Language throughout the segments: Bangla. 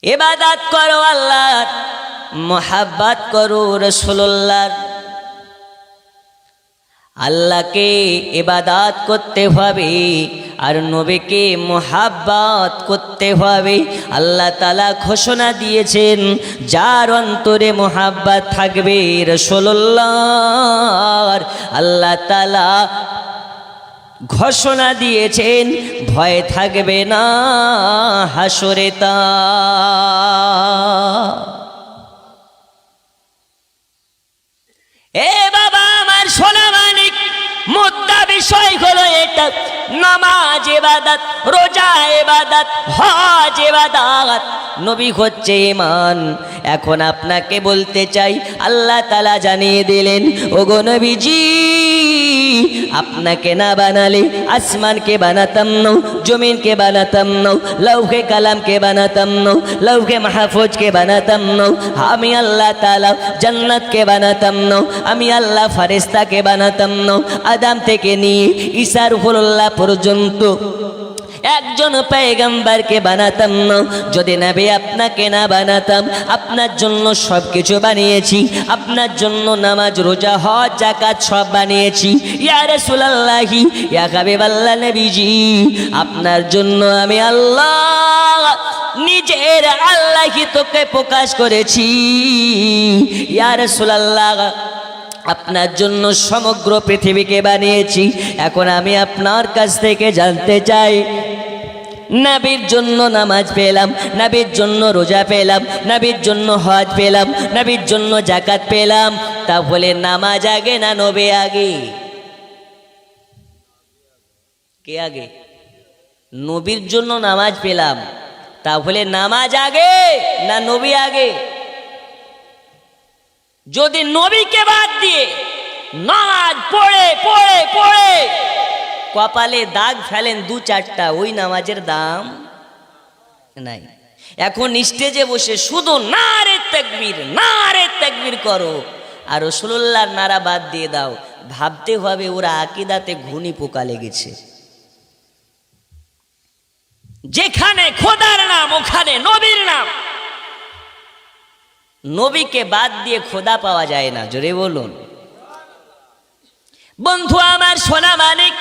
ইবাদত করো আল্লাহর, মোহাব্বত করো রাসূলুল্লাহর। আল্লাহকে ইবাদত করতে হবে আর নবীকে মোহাব্বত করতে হবে। আল্লাহ তাআলা ঘোষণা দিয়েছেন, যার অন্তরে মোহাব্বত থাকবে রাসূলুল্লাহর, আল্লাহ তাআলা ঘোষণা দিয়েছেন ভয় থাকবে না হাসরে তার। এ বাবা আমার সোনা মানিক, মুদ্রা বিষয় হলো এটা, নামাজ ইবাদত, রোজা ইবাদত, হজ ইবাদত, নবী হচ্ছে ঈমান। এখন আপনাকে বলতে চাই, আল্লাহ তাআলা জানিয়ে দিলেন, ওগো নবীজি, আপনাকে না বানালে আসমানকে বানাতাম না, জমিনকে বানাতাম না, লৌহে কালামকে বানাতাম না, লৌহে মাহফুজকে বানাতাম না, আমি আল্লাহ তাআলা জান্নাতকে বানাতাম না, আমি আল্লাহ ফেরেশতাকে বানাতাম না, আদম থেকে নিয়ে ঈসা রূহুল্লাহ পর্যন্ত একজন পয়গম্বরকে বানাতাম না। যদি নবী আপনাকে না বানাতাম, আপনার জন্য সব কিছু বানিয়েছি, আপনার জন্য নামাজ, রোজা, হজ, যাকাত সব বানিয়েছি। ইয়া রাসূলুল্লাহি, ইয়া হাবিবাল্লাহ নবীজি, আপনার জন্য আমি আল্লাহ নিজের আল্লাহিত্বকে প্রকাশ করেছি। ইয়া রাসূলুল্লাহ, আপনার জন্য সমগ্র পৃথিবীকে বানিয়েছি। এখন আমি আপনার কাছ থেকে জানতে চাই, নবীর জন্য নামাজ পেলাম, নবীর জন্য রোজা পেলাম, নবীর জন্য হজ পেলাম, নবীর জন্য যাকাত পেলাম, তাহলে নামাজ আগে না নবী আগে? কে আগে? নবীর জন্য নামাজ পেলাম, তাহলে নামাজ আগে না নবী আগে? যদি নবীকে বাদ দিয়ে নামাজ পড়ে পড়ে পড়ে কপালে দাগ ফেলেন দু চারটা, ওই নামাজের দাম নাই। এখন স্টেজে বসে শুধু নারে তাকবীর, নারে তাকবীর করো আর রাসূলুল্লাহর নারা বাদ দিয়ে দাও, ভাবতে হবে ওরা আকীদাতে ঘুনি পোকা লেগেছে। যেখানে খোদার নাম ওখানে নবীর নাম, নবীকে বাদ দিয়ে খোদা পাওয়া যায় না, জোরে বলুন। বন্ধু আমার সোনা মানিক,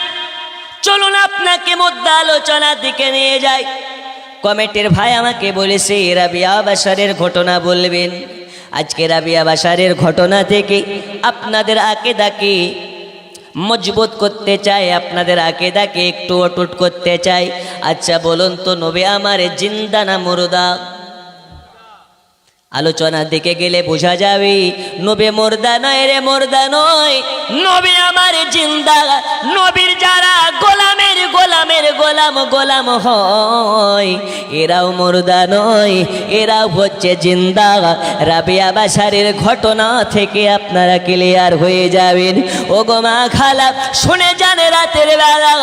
চলুন আপনাকে মুদ্রা আলোচনার দিকে নিয়ে যাই। কমিটির ভাই আমাকে বলেছে রাবিয়া বাশারের ঘটনা বলবেন। আজকে রাবিয়া বাশারের ঘটনা থেকে আপনাদের আকীদাকে মজবুত করতে চাই, আপনাদের আকীদাকে একটু অটুট করতে চাই। আচ্ছা বলুন তো, নবী আমার জিন্দা না মুর্দা? আলোচনার দিকে গেলে বোঝা যাবে নবী মুর্দা নয় রে, মুর্দা নয়, নবী আমার জিন্দা। নবীর যারা গোলামের গোলামের গোলাম গোলাম হয়, এরাও মুর্দা নয়, এরাও হচ্ছে জিন্দা। রাবিয়া বাশারের ঘটনা থেকে আপনারা ক্লিয়ার হয়ে যাবেন। ও গো মা খালা, শুনে যান রাতের বেলা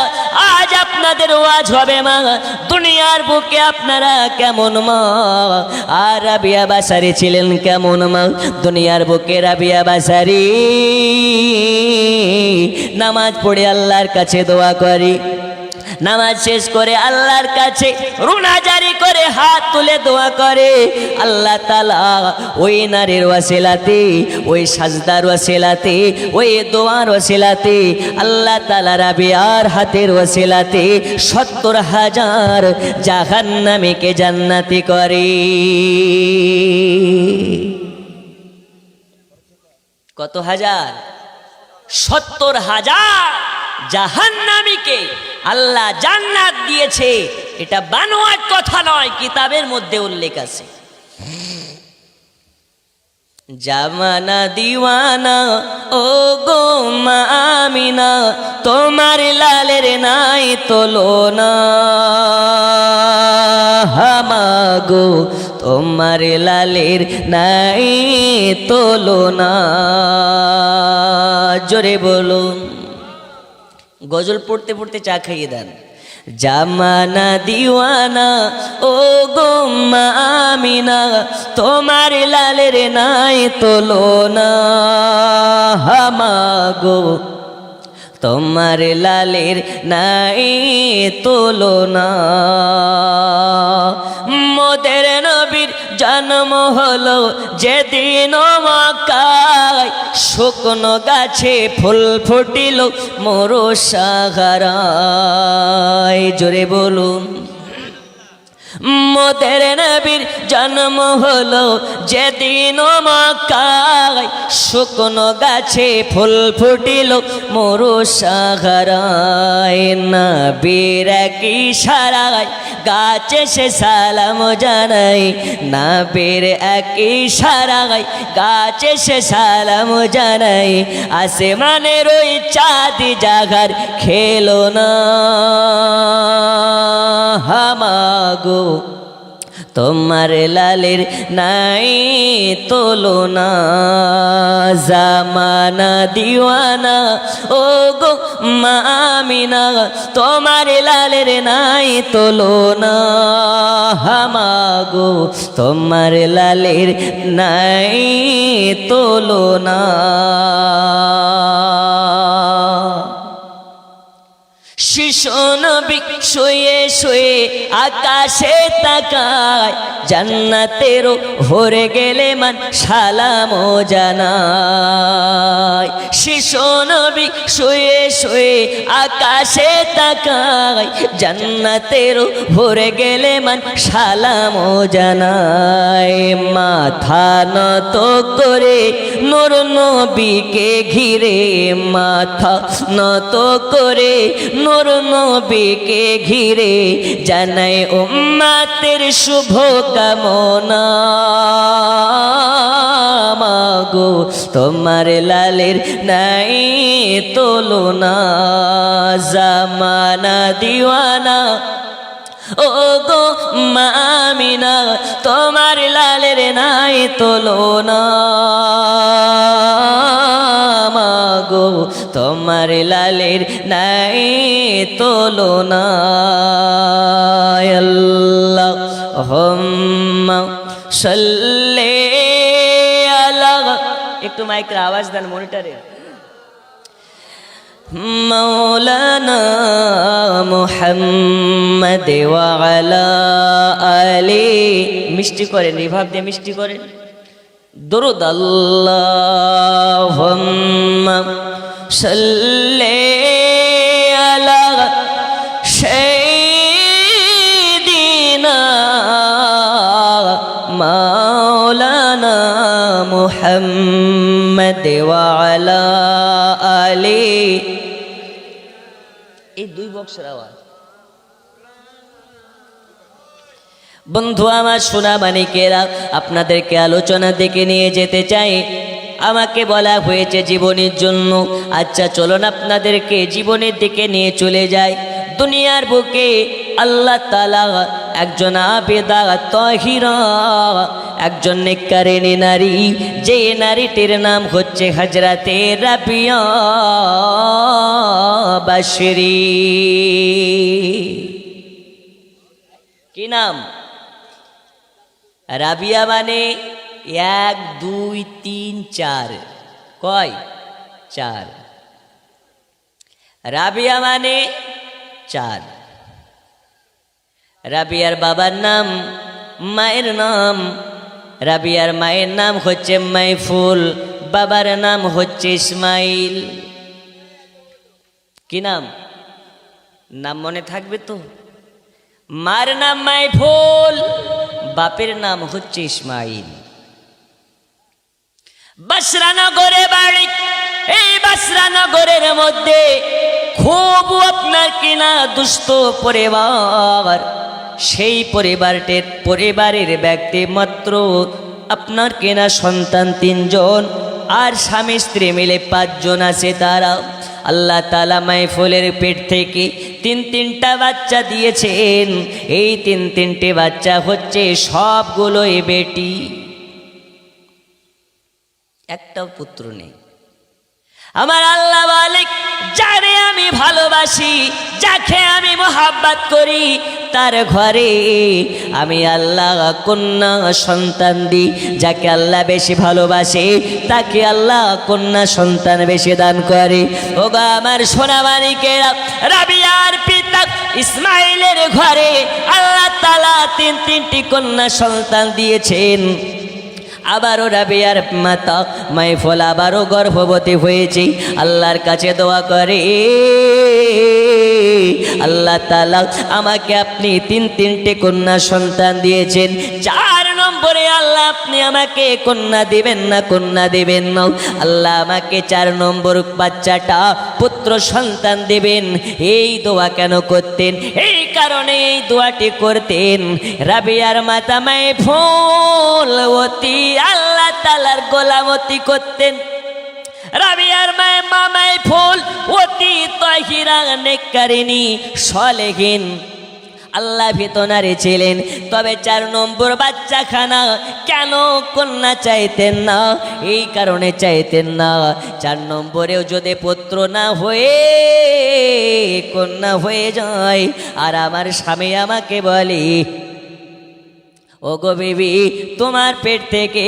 আজ আপনাদের ওয়াজ হবে মা, দুনিয়ার বুকে আপনারা কেমন মা, আর রাবিয়া বাশার ছিলেন কেমন মা। দুনিয়ার বুকে রাবিয়া বাশারি নামাজ পড়ে আল্লাহর কাছে দোয়া করি, নামাজ শেষ করে আল্লাহর কাছে রুনা জারি করে হাত তুলে দোয়া করে। আল্লাহ তাআলা ওই নারীর ওয়াসিলাতে, ওই সাজদার ওয়াসিলাতে, ওই দোয়ার ওয়াসিলাতে, আল্লাহ তাআলা রাবিয়ার হাতের ওয়াসিলাতে ৭০,০০০ জাহান্নামীকে জান্নাতি করে। কত হাজার? ৭০,০০০ জাহান্নামীকে আল্লাহ জান্নাত দিয়েছে। এটা বানোয়াট কথা নয়, কিতাবের মধ্যে উল্লেখ আছে। জামানা দিওয়ানা ও গো মা আমিনা, তোমার লালের নাই তুলনা, হামাগো তোমার লালের নাই তুলনা। জোরে বলুন। গজল পড়তে পড়তে চা খাইয়ে দেন। জামানা দিওয়ানা ও গো মা আমিনা, তোমার লালের নাই তুলনা, হামাগো তোমার লালের নাই তুলনা। মোদের নবীর জন্ম হলো যেদিন মক্কায়, শুকনো গাছে ফুল ফুটিল মোর সাহারায়। জোরে বলুন, মোদের নবীর জন্ম হলো যেদিন মক্কায়, শুকনো গাছে ফুল ফুটিল মোর সাহারায়। নবীর কি ইশারায় গাছে সে সালাম জানাই, নবীর এক ইশারায় গাছে সে সালাম জানাই। আসমানের ওই চাঁদ জাগার খেলো না হামাগো, তোমার লালের নাই তুলনা। জামানা দিওয়ানা ও গো মা আমিনা, তোমার লালের নাই তুলনা হামাগো, তোমার লালের নাই তুলনা। শিশু নবী শুয়ে শুয়ে আকাশে তাকায়, জান্নাতেরও ভরে গেলে মান সালাম জানায়। শিশু নবী শুয়ে শুয়ে আকাশে তাকায়, জান্নাতেরও ভরে গেলে মান সালাম জানায়। মাথা নত করে নূর নবীকে ঘিরে, মাথা নত করে নূর নবীকে ঘিরে, জানাই উম্মতের শুভ কামনা। মাগো তোমার লালের নাই তুলনা, জামানা দিওয়ানা ও গো মা আমিনা, তোমার লালের নাই তুলনা। মাগো তোমার লালের নাই তুলনা। আল্লাহুম্মা সাল্লি আলা, একটু মাইকের আওয়াজ দেন মনিটরে। মাওলানা মুহাম্মদ ওয়া আলা আলি, মিষ্টি করেন, রিভাব দিয়ে মিষ্টি করেন। দরুদ আল্লাহুম্মা সাল্লি আলা সাইয়্যিদিনা মাওলানা মুহাম্মদ ওয়া আলা আলি। এই দুই বক্সের আওয়াজ। বন্ধু আমার সোনা মানিকেরা, আপনাদেরকে আলোচনা দিকে নিয়ে যেতে চাই। আমাকে বলা হয়েছে জীবনের জন্য, আচ্ছা চলুন আপনাদেরকে জীবনের দিকে নিয়ে চলে যাই। দুনিয়ার বুকে আল্লাহ তাআলা একজন আবেদা তাহিরা, একজন নেককারিনী নারী, যে নারীটির নাম হচ্ছে হযরতে রাবিয়া বাশরি। কি নাম? রাবিয়া মানে 1 2 3 4, কয়? 4। রাবিয়া মানে 4। রাবিয়ার বাবার নাম, মায়ের নাম, রাবিয়ার মায়ের নাম হচ্ছে মাইফুল, বাবার নাম হচ্ছে ইসমাইল। কি নাম? নাম মনে থাকবে তো? মার নাম মাইফুল, বাপের নাম হচ্ছে ইসমাইল। বসরা নগরে বাড়ি। এই বসরা নগরের মধ্যে খুব আপনার কিনা দুস্থ পরিবার। সেই পরিবারের ব্যক্তি মাত্র আপনার কেনা সন্তান 3 জন, আর স্বামী স্ত্রী মিলে 5 জন আছে। তারা আল্লাহ তাআলা মাইফুলের পেট থেকে 3টা বাচ্চা দিয়েছেন। এই 3টে বাচ্চা হচ্ছে সবগুলোই বেটি, একটাও পুত্র নেই। আমার আল্লাহ মালিক যারে আমি ভালোবাসি, যাকে আমি মোহাব্বত করি, তার ঘরে আমি আল্লাহ কন্যা সন্তান দিই। যাকে আল্লাহ বেশি ভালোবাসে তাকে আল্লাহ কন্যা সন্তান বেশি দান করে। ওগো আমার সোনামানিকেরা, রাবিয়ার পিতা ইসমাইলের ঘরে আল্লাহ তাআলা তিনটি কন্যা সন্তান দিয়েছেন। আবারও রাবিয়ার মাতা মাইফুল আবারও গর্ভবতী হয়েছে। আল্লাহর কাছে দোয়া করে, আল্লাহ তাআলা আমাকে আপনি তিনটে কন্যা সন্তান দিয়েছেন, 4 নম্বরে আল্লাহ আপনি আমাকে কন্যা দিবেন না, কন্যা দিবেন না। আল্লাহ আমাকে 4 নম্বর বাচ্চাটা পুত্র সন্তান দিবেন। এই দোয়া কেন করতেন? এই কারণে এই দোয়াটি করতেন। রাবিয়ার মাতা মাইফুল অতি আল্লাহ তাআলার গোলামতি করতেন। রাবিয়ার মা মাইফুল অতি তাহিরা নেককারিনী সলেহিন আল্লাহ ভিতনারে ছিলেন। তবে 4 নম্বর বাচ্চাখানা কেন কন্যা চাইতেন না? এই কারণে চাইতেন না, 4 নম্বরেও যদি পুত্র না হয়ে কন্যা হয়ে যায়, আর আমার স্বামী আমাকে বলে, ওগো বিবি, তোমার পেট থেকে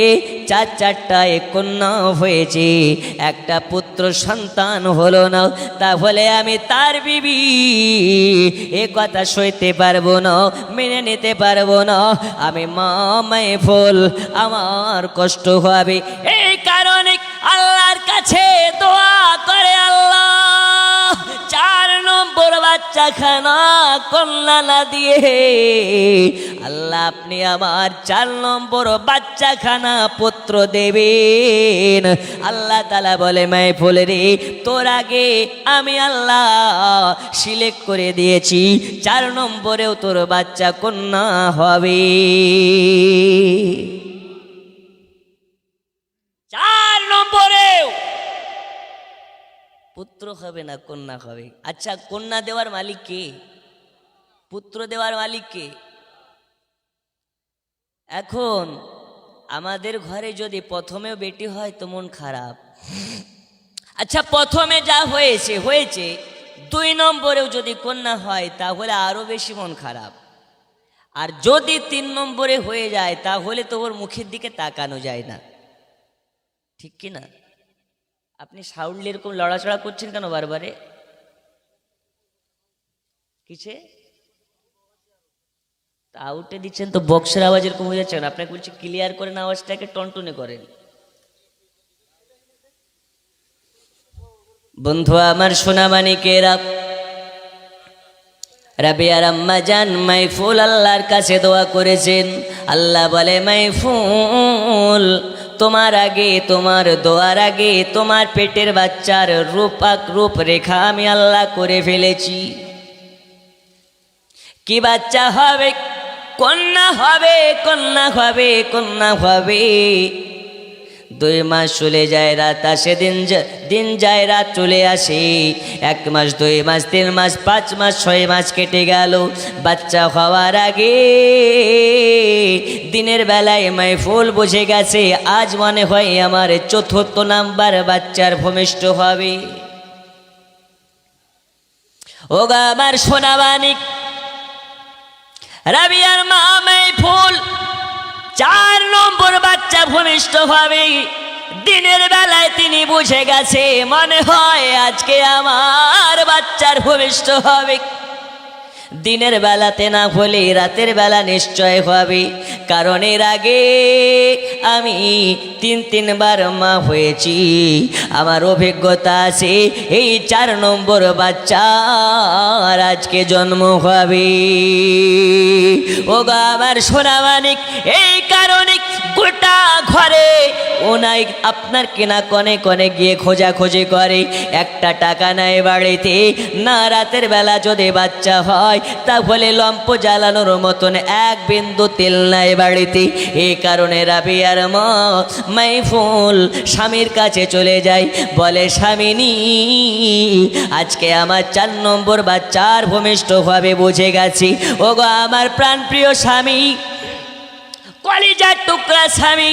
4টা কন্যা হয়েছে, একটা পুত্র সন্তান হলো না, তাহলে আমি তার বিবি এ কথা সইতে পারবো না, মেনে নিতে পারবো না। আমি মা মাইফুল, আমার কষ্ট হবে। এই কারণে আল্লাহর কাছে দোয়া করে, আল্লাহ 4 নম্বর বাচ্চাখানা কন্যা না দিয়ে আল্লাহ আপনি আমার 4 নম্বর বাচ্চাখানা পুত্র দেবেন। আল্লাহ তাআলা বলে, মাইফুল রে, তোর আগে আমি আল্লাহ সিলেক্ট করে দিয়েছি, 4 নম্বরেও তোর বাচ্চা কন্যা হবে। 4 নম্বরেও পুত্র হবে না, কন্যা হবে। আচ্ছা, কন্যা দেওয়ার মালিক কে? পুত্র দেওয়ার মালিক কে? এখন আমাদের ঘরে যদি প্রথমেও বেটি হয় তো মন খারাপ। আচ্ছা, প্রথমে যা হয়েছে হয়েছে, 2 নম্বরেও যদি কন্যা হয় তাহলে আরো বেশি মন খারাপ। আর যদি 3 নম্বরে হয়ে যায় তাহলে তো ওর মুখের দিকে তাকানো যায় না, ঠিক কি না? আপনি সাউন্ড এরকম লড়াচড়া করছেন কেন বারবারে? কিসে আউটে দিচ্ছেন তো? বক্সের আওয়াজ এরকম হয়ে যাচ্ছে না? আপনাকে বলছি ক্লিয়ার করেন, আওয়াজটাকে টনটনে করেন। বন্ধু আমার, সোনামানিকেরা, রাবিয়ার আম্মা জান মাইফুল আল্লাহর কাছে দোয়া করেছেন। আল্লাহ বলে, মাইফুল, তোমার আগে, তোমার দোয়ার আগে তোমার পেটের বাচ্চার রূপরেখা আমি আল্লাহ করে ফেলেছি। কি বাচ্চা হবে? কন্যা হবে, কন্যা হবে, কন্যা হবে। 2 মাস চলে যায়, রাত আসে, দিন যায়, রাত চলে আসে। 1 মাস, 2 মাস, 3 মাস, 5 মাস, 6 মাস কেটে গেল। বাচ্চা হওয়ার আগে দিনের বেলায় মাইফুল বুঝে গেছে আজ মনে হয় আমার 4র্থ নাম্বার বাচ্চার ভূমিষ্ঠ হবে। ওগো আমার সোনামানিক, রাবিয়ার মা মাইফুল 4 নম্বর বাচ্চা ভূমিষ্ঠ হবে। দিনের বেলায় তিনি বুঝে গেছে মনে হয় আজকে আমার বাচ্চার ভূমিষ্ঠ হবে। দিনের বেলাতে না হলে রাতের বেলা নিশ্চয় হবে, কারণ এর আগে আমি 3বার মা হয়েছি। আমার অভিজ্ঞতা আছে এই 4 নম্বর বাচ্চার আজকে জন্ম হবে। ওগো আমার সোনামানিক, এই কারণে গোটা ঘরে ওনাই আপনার কেনা কনে কনে গিয়ে খোঁজাখুঁজি করে, একটা টাকা নেয় বাড়িতে না। রাতের বেলা যদি বাচ্চা হয় তাহলে লম্প জ্বালানোর মতন 1 বিন্দু তেল নাই বাড়িতে। এই কারণে রাবিয়ার মা মাইফুল স্বামীর কাছে চলে যায়, বলে, স্বামিনী, আজকে আমার 4 নম্বর বাচ্চার ভূমিষ্ঠ হবে বুঝে গেছি। ওগো আমার প্রাণপ্রিয় স্বামী, কলিজা কলিজার টুকরা স্বামী,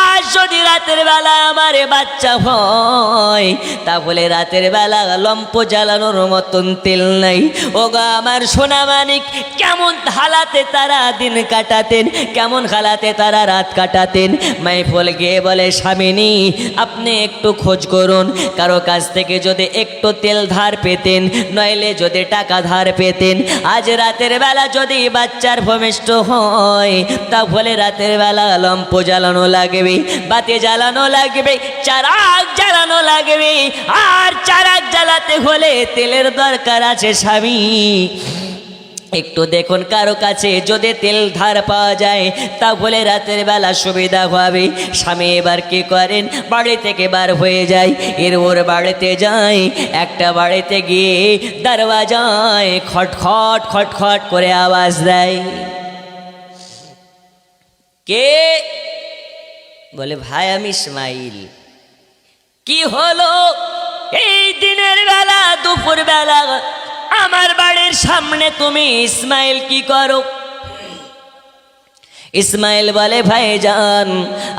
আজ যদি রাতের বেলা আমার বাচ্চা হয়, তাহলে রাতের বেলা লম্প জ্বালানোর মতন তেল নাই। ওগো আমার সোনা মানিক, কেমন হালাতে তারা দিন কাটাতেন, কেমন হালাতে তারা রাত কাটাতেন। মাইফল গিয়ে বলে, স্বামিনী আপনি একটু খোঁজ করুন, কারো কাছ থেকে যদি একটু তেল ধার পেতেন, নইলে যদি টাকা ধার পেতেন, আজ রাতের বেলা যদি বাচ্চার ভূমিষ্ঠ হয়, তাহলে রাতের বেলা লম্প জ্বালানো লাগবে, বাতি জ্বালানো লাগবে, চারাক জ্বালানো লাগবে। আর চারাক জ্বালাতে হলে তেলের দরকার আছে স্বামী। একটু দেখুন কারো কাছে যদি তেল ধার পাওয়া যায়, তাহলে রাতের বেলা সুবিধা হবে। স্বামী এবার কি করেন, বাড়ি থেকে বার হয়ে যায়, ওর বাড়িতে যায়। একটা বাড়িতে গিয়ে দরওয়াজায় খটখট খটখট করে আওয়াজ দেয়। কে? বলে, ভাই আমি ইসমাইল। কি হলো? এই দিনের বেলা দুপুর বেলা আমার বাড়ির সামনে তুমি ইসমাইল কি করো? ইসমাইল বলে, ভাইজান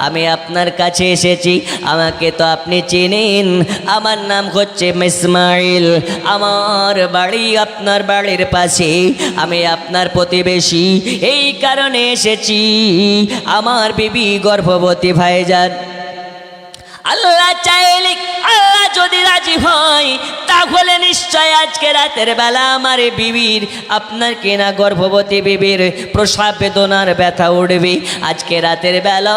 আমি আপনার কাছে এসেছি, আমাকে তো আপনি চেনেন, আমার নাম হচ্ছে ইসমাইল, আমার বাড়ি আপনার বাড়ির পাশে, আমি আপনার প্রতিবেশী, এই কারণে এসেছি। আমার বিবি গর্ভবতী ভাইজান। আল্লাহ চাইলে, আল্লাহ যদি রাজি হয়, তাহলে নিশ্চয় আজকে রাতের বেলা আমার বিবির, আপনার কেনা গর্ভবতী বিবির প্রসব বেদনার ব্যথা উঠবে। আজকে রাতের বেলা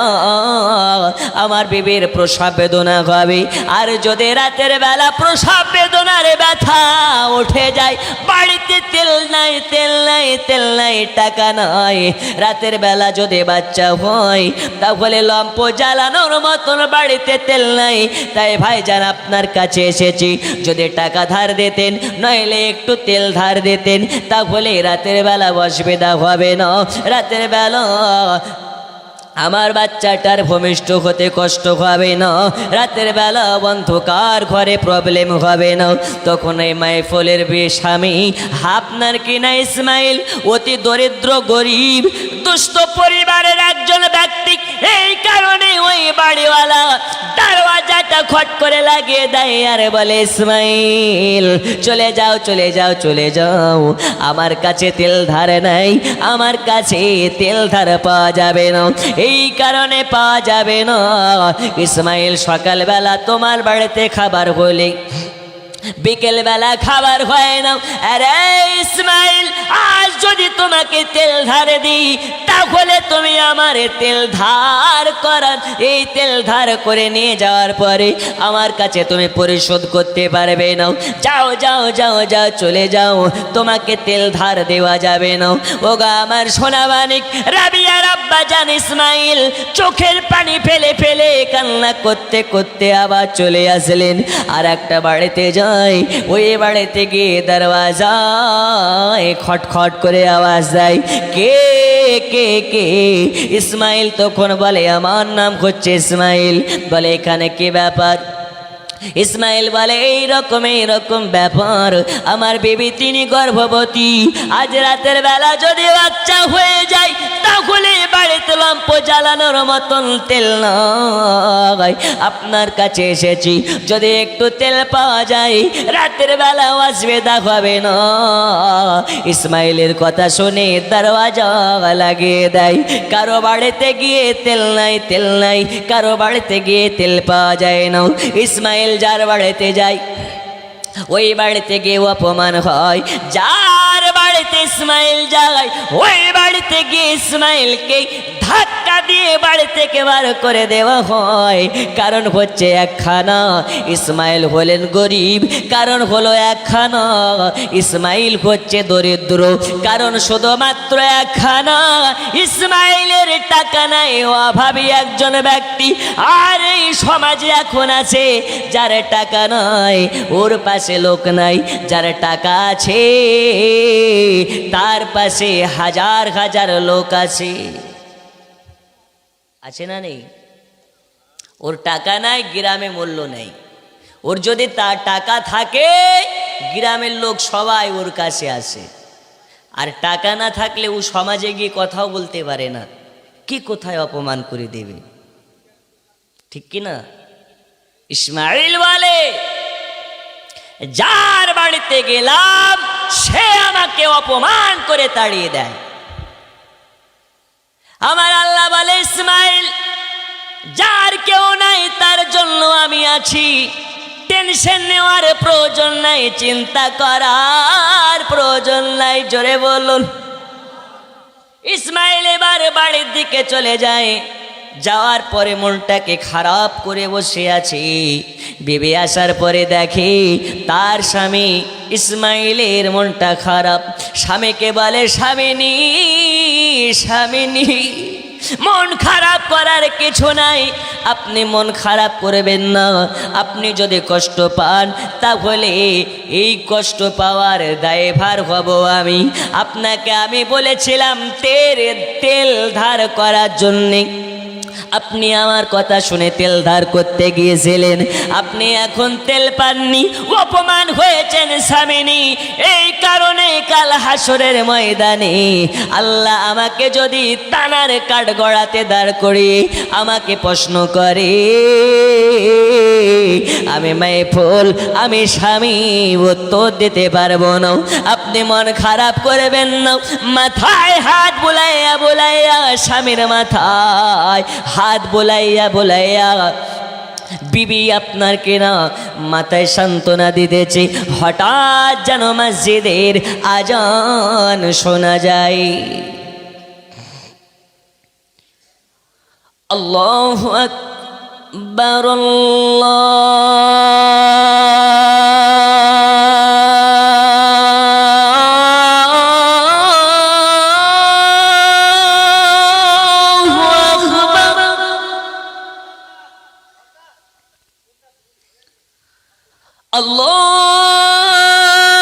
আমার বিবির প্রসব বেদনা হবে। আর যদি রাতের বেলা প্রসব বেদনার ব্যথা উঠে যায়, বাড়িতে তেল নাই, তেল নাই, তেল নাই, টাকা নাই, রাতের বেলা যদি বাচ্চা হয়, তাহলে লম্প জ্বালানোর মতন বাড়িতে তেল নাই। তাই ভাইজান আপনার কাছে এসেছি, যদি টাকা ধার দিতেন, নইলে একটু তেল ধার দিতেন, তাহলে রাতের বেলা অসুবিধা হবে না। রাতের বেলা আমার বাচ্চাটার ভূমিষ্ঠ হতে কষ্ট হবে না, রাতের বেলা অন্ধকার ঘরে প্রবলেম হবে না। তখন এই মাইফলের স্বামী, আপনার কিনা ইসমাইল অতি দরিদ্র গরিব দুস্থ পরিবারের একজন ব্যক্তি, এই কারণে ওই বাড়িওয়ালা দরওয়াজাটা খট করে লাগিয়ে দেয় আর বলে, ইসমাইল চলে যাও, চলে যাও, চলে যাও, আমার কাছে তেল ধার নাই, আমার কাছে তেল ধার পাওয়া যাবে না, এই কারণে পাওয়া যাবে না। ইসমাইল সকালবেলা তোমার বাড়িতে খাবার হলে বিকেল বেলা খাবার হয় না। আরে ইসমাইল, আজ যদি তোমাকে তেল ধারে দিই, তাহলে তুমি আমার তেল ধার করার, এই তেল ধার করে নিয়ে যাওয়ার পরে আমার কাছে তুমি পরিশোধ করতে পারবে না। যাও যাও যাও যাও, চলে যাও, তোমাকে তেল ধার দেওয়া যাবে না। ওগা আমার সোনা মানিক, রাবিয়ার আব্বা জান ইসমাইল চোখের পানি ফেলে ফেলে কান্না করতে করতে আবার চলে আসলেন। আর একটা বাড়িতে যান, ওই বাড়িতে গিয়ে দরওয়াজায় খটখট করে আওয়াজ দেয়, কে কে কে? ইসমাইল তখন বলে, আমার নাম হচ্ছে ইসমাইল। বলে, এখানে কি ব্যাপার? ইসমাইল বলে, এইরকম ব্যাপার, আমার বিবি তিনি গর্ভবতী, আজ রাতের বেলা যদি বাচ্চা হয়ে যায়, তাহলে বাড়িতে লম্প জ্বালানোর মতন তেল নাই, আপনার কাছে এসেছি, যদি একটু তেল পাওয়া যায়, রাতের বেলা অসুবিধা হবে না। ইসমাইলের কথা শুনে দরওয়াজা লাগিয়ে দেয়। কারো বাড়িতে গিয়ে তেল নাই, তেল নাই, কারো বাড়িতে গিয়ে তেল পাওয়া যায় না। ইসমাইল যার বাড়িতে যায়, ওই বাড়িতে গিয়ে অপমান হয়। যার বাড়িতে ইসমাইল যায়, ওই বাড়িতে গিয়ে ইসমাইলকে ধাক্কা দিয়ে বাড়ি থেকে বার করে দেওয়া হয়। কারণ হচ্ছে একখানা, ইসমাইল হলেন গরিব, কারণ হলো একখানা, ইসমাইল হচ্ছে দরিদ্র, কারণ শুধুমাত্র একখানা, ইসমাইলের টাকা নাই, অভাবী একজন ব্যক্তি। আর এই সমাজে এখন আছে যার টাকা নাই, ওর পাশে লোক নাই, যার টাকা আছে তার পাশে হাজার হাজার লোক আছে। আছে না নেই? ওর টাকা নাই, গ্রামে মূল্য নেই। ওর যদি তার টাকা থাকে, গ্রামের লোক সবাই ওর কাছে আসে। আর টাকা না থাকলে ও সমাজে গিয়ে কথাও বলতে পারে না। কি কোথায় অপমান করে দেবে, ঠিক কি না? ইসমাইল বলে, যার বাড়িতে গেলাম সে আমাকে অপমান করে তাড়িয়ে দেয়। আমার আল্লাহ বলে, ইসমাইল, যার কেউ নাই তার জন্য আমি আছি, টেনশন নেওয়ার প্রয়োজন নাই, চিন্তা করার প্রয়োজন নাই। জোরে বলুন। ইসমাইল এবার বাড়ির দিকে চলে যায়। যাওয়ার পরে মনটাকে খারাপ করে বসে আছে। বিবি আসার পরে দেখে তার স্বামী ইসমাইলের মনটা খারাপ। স্বামীকে বলে, স্বামিনী, স্বামিনী, মন খারাপ করার কিছু নাই, আপনি মন খারাপ করবেন না। আপনি যদি কষ্ট পান তাহলে এই কষ্ট পাওয়ার দায়ভার হব আমি। আপনাকে আমি বলেছিলাম তেল ধার করার জন্যে, আপনি আমার কথা শুনে তেল ধার করতে গিয়েছিলেন, আপনি এখন তেল পাননি, অপমান হয়েছেন স্বামিনী। এই কারণে কাল হাসরের ময়দানে আল্লাহ আমাকে যদি তানার কাঠ গড়াতে দাঁড় করিয়ে আমাকে প্রশ্ন করে, আমি মাইফুল, আমি স্বামী উত্তর দিতে পারবো না। আপনি মন খারাপ করবেন না। মাথায় হাত বুলাইয়া বুলাইয়া, স্বামীর মাথায় হাত বুলাইয়া বুলাইয়া বিবি আপনার কেনা মাথায় সান্ত্বনা দিতেছে। হঠাৎ যেন মসজিদের আজান শোনা যায়। আল্লাহু আকবার,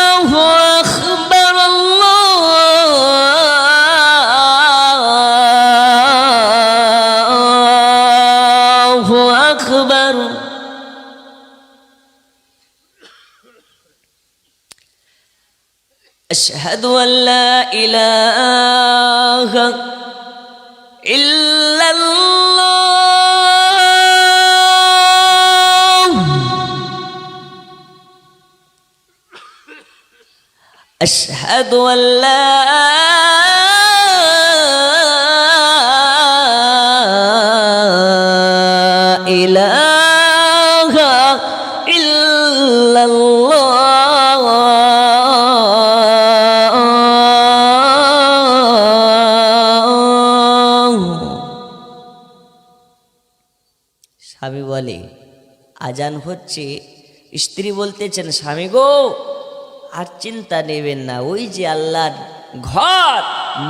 আল্লাহু আকবার, আল্লাহু আকবার। আশহাদু আল্লা ইলাহা ইল্লাল্লাহ, আশহাদু আল্লা ইলাহা ইল্লাল্লাহ। স্বামী বলে, আজান হচ্ছে। স্ত্রী বলতেছেন, স্বামী গো, আর চিন্তা নেবেন না, ওই যে আল্লাহর ঘর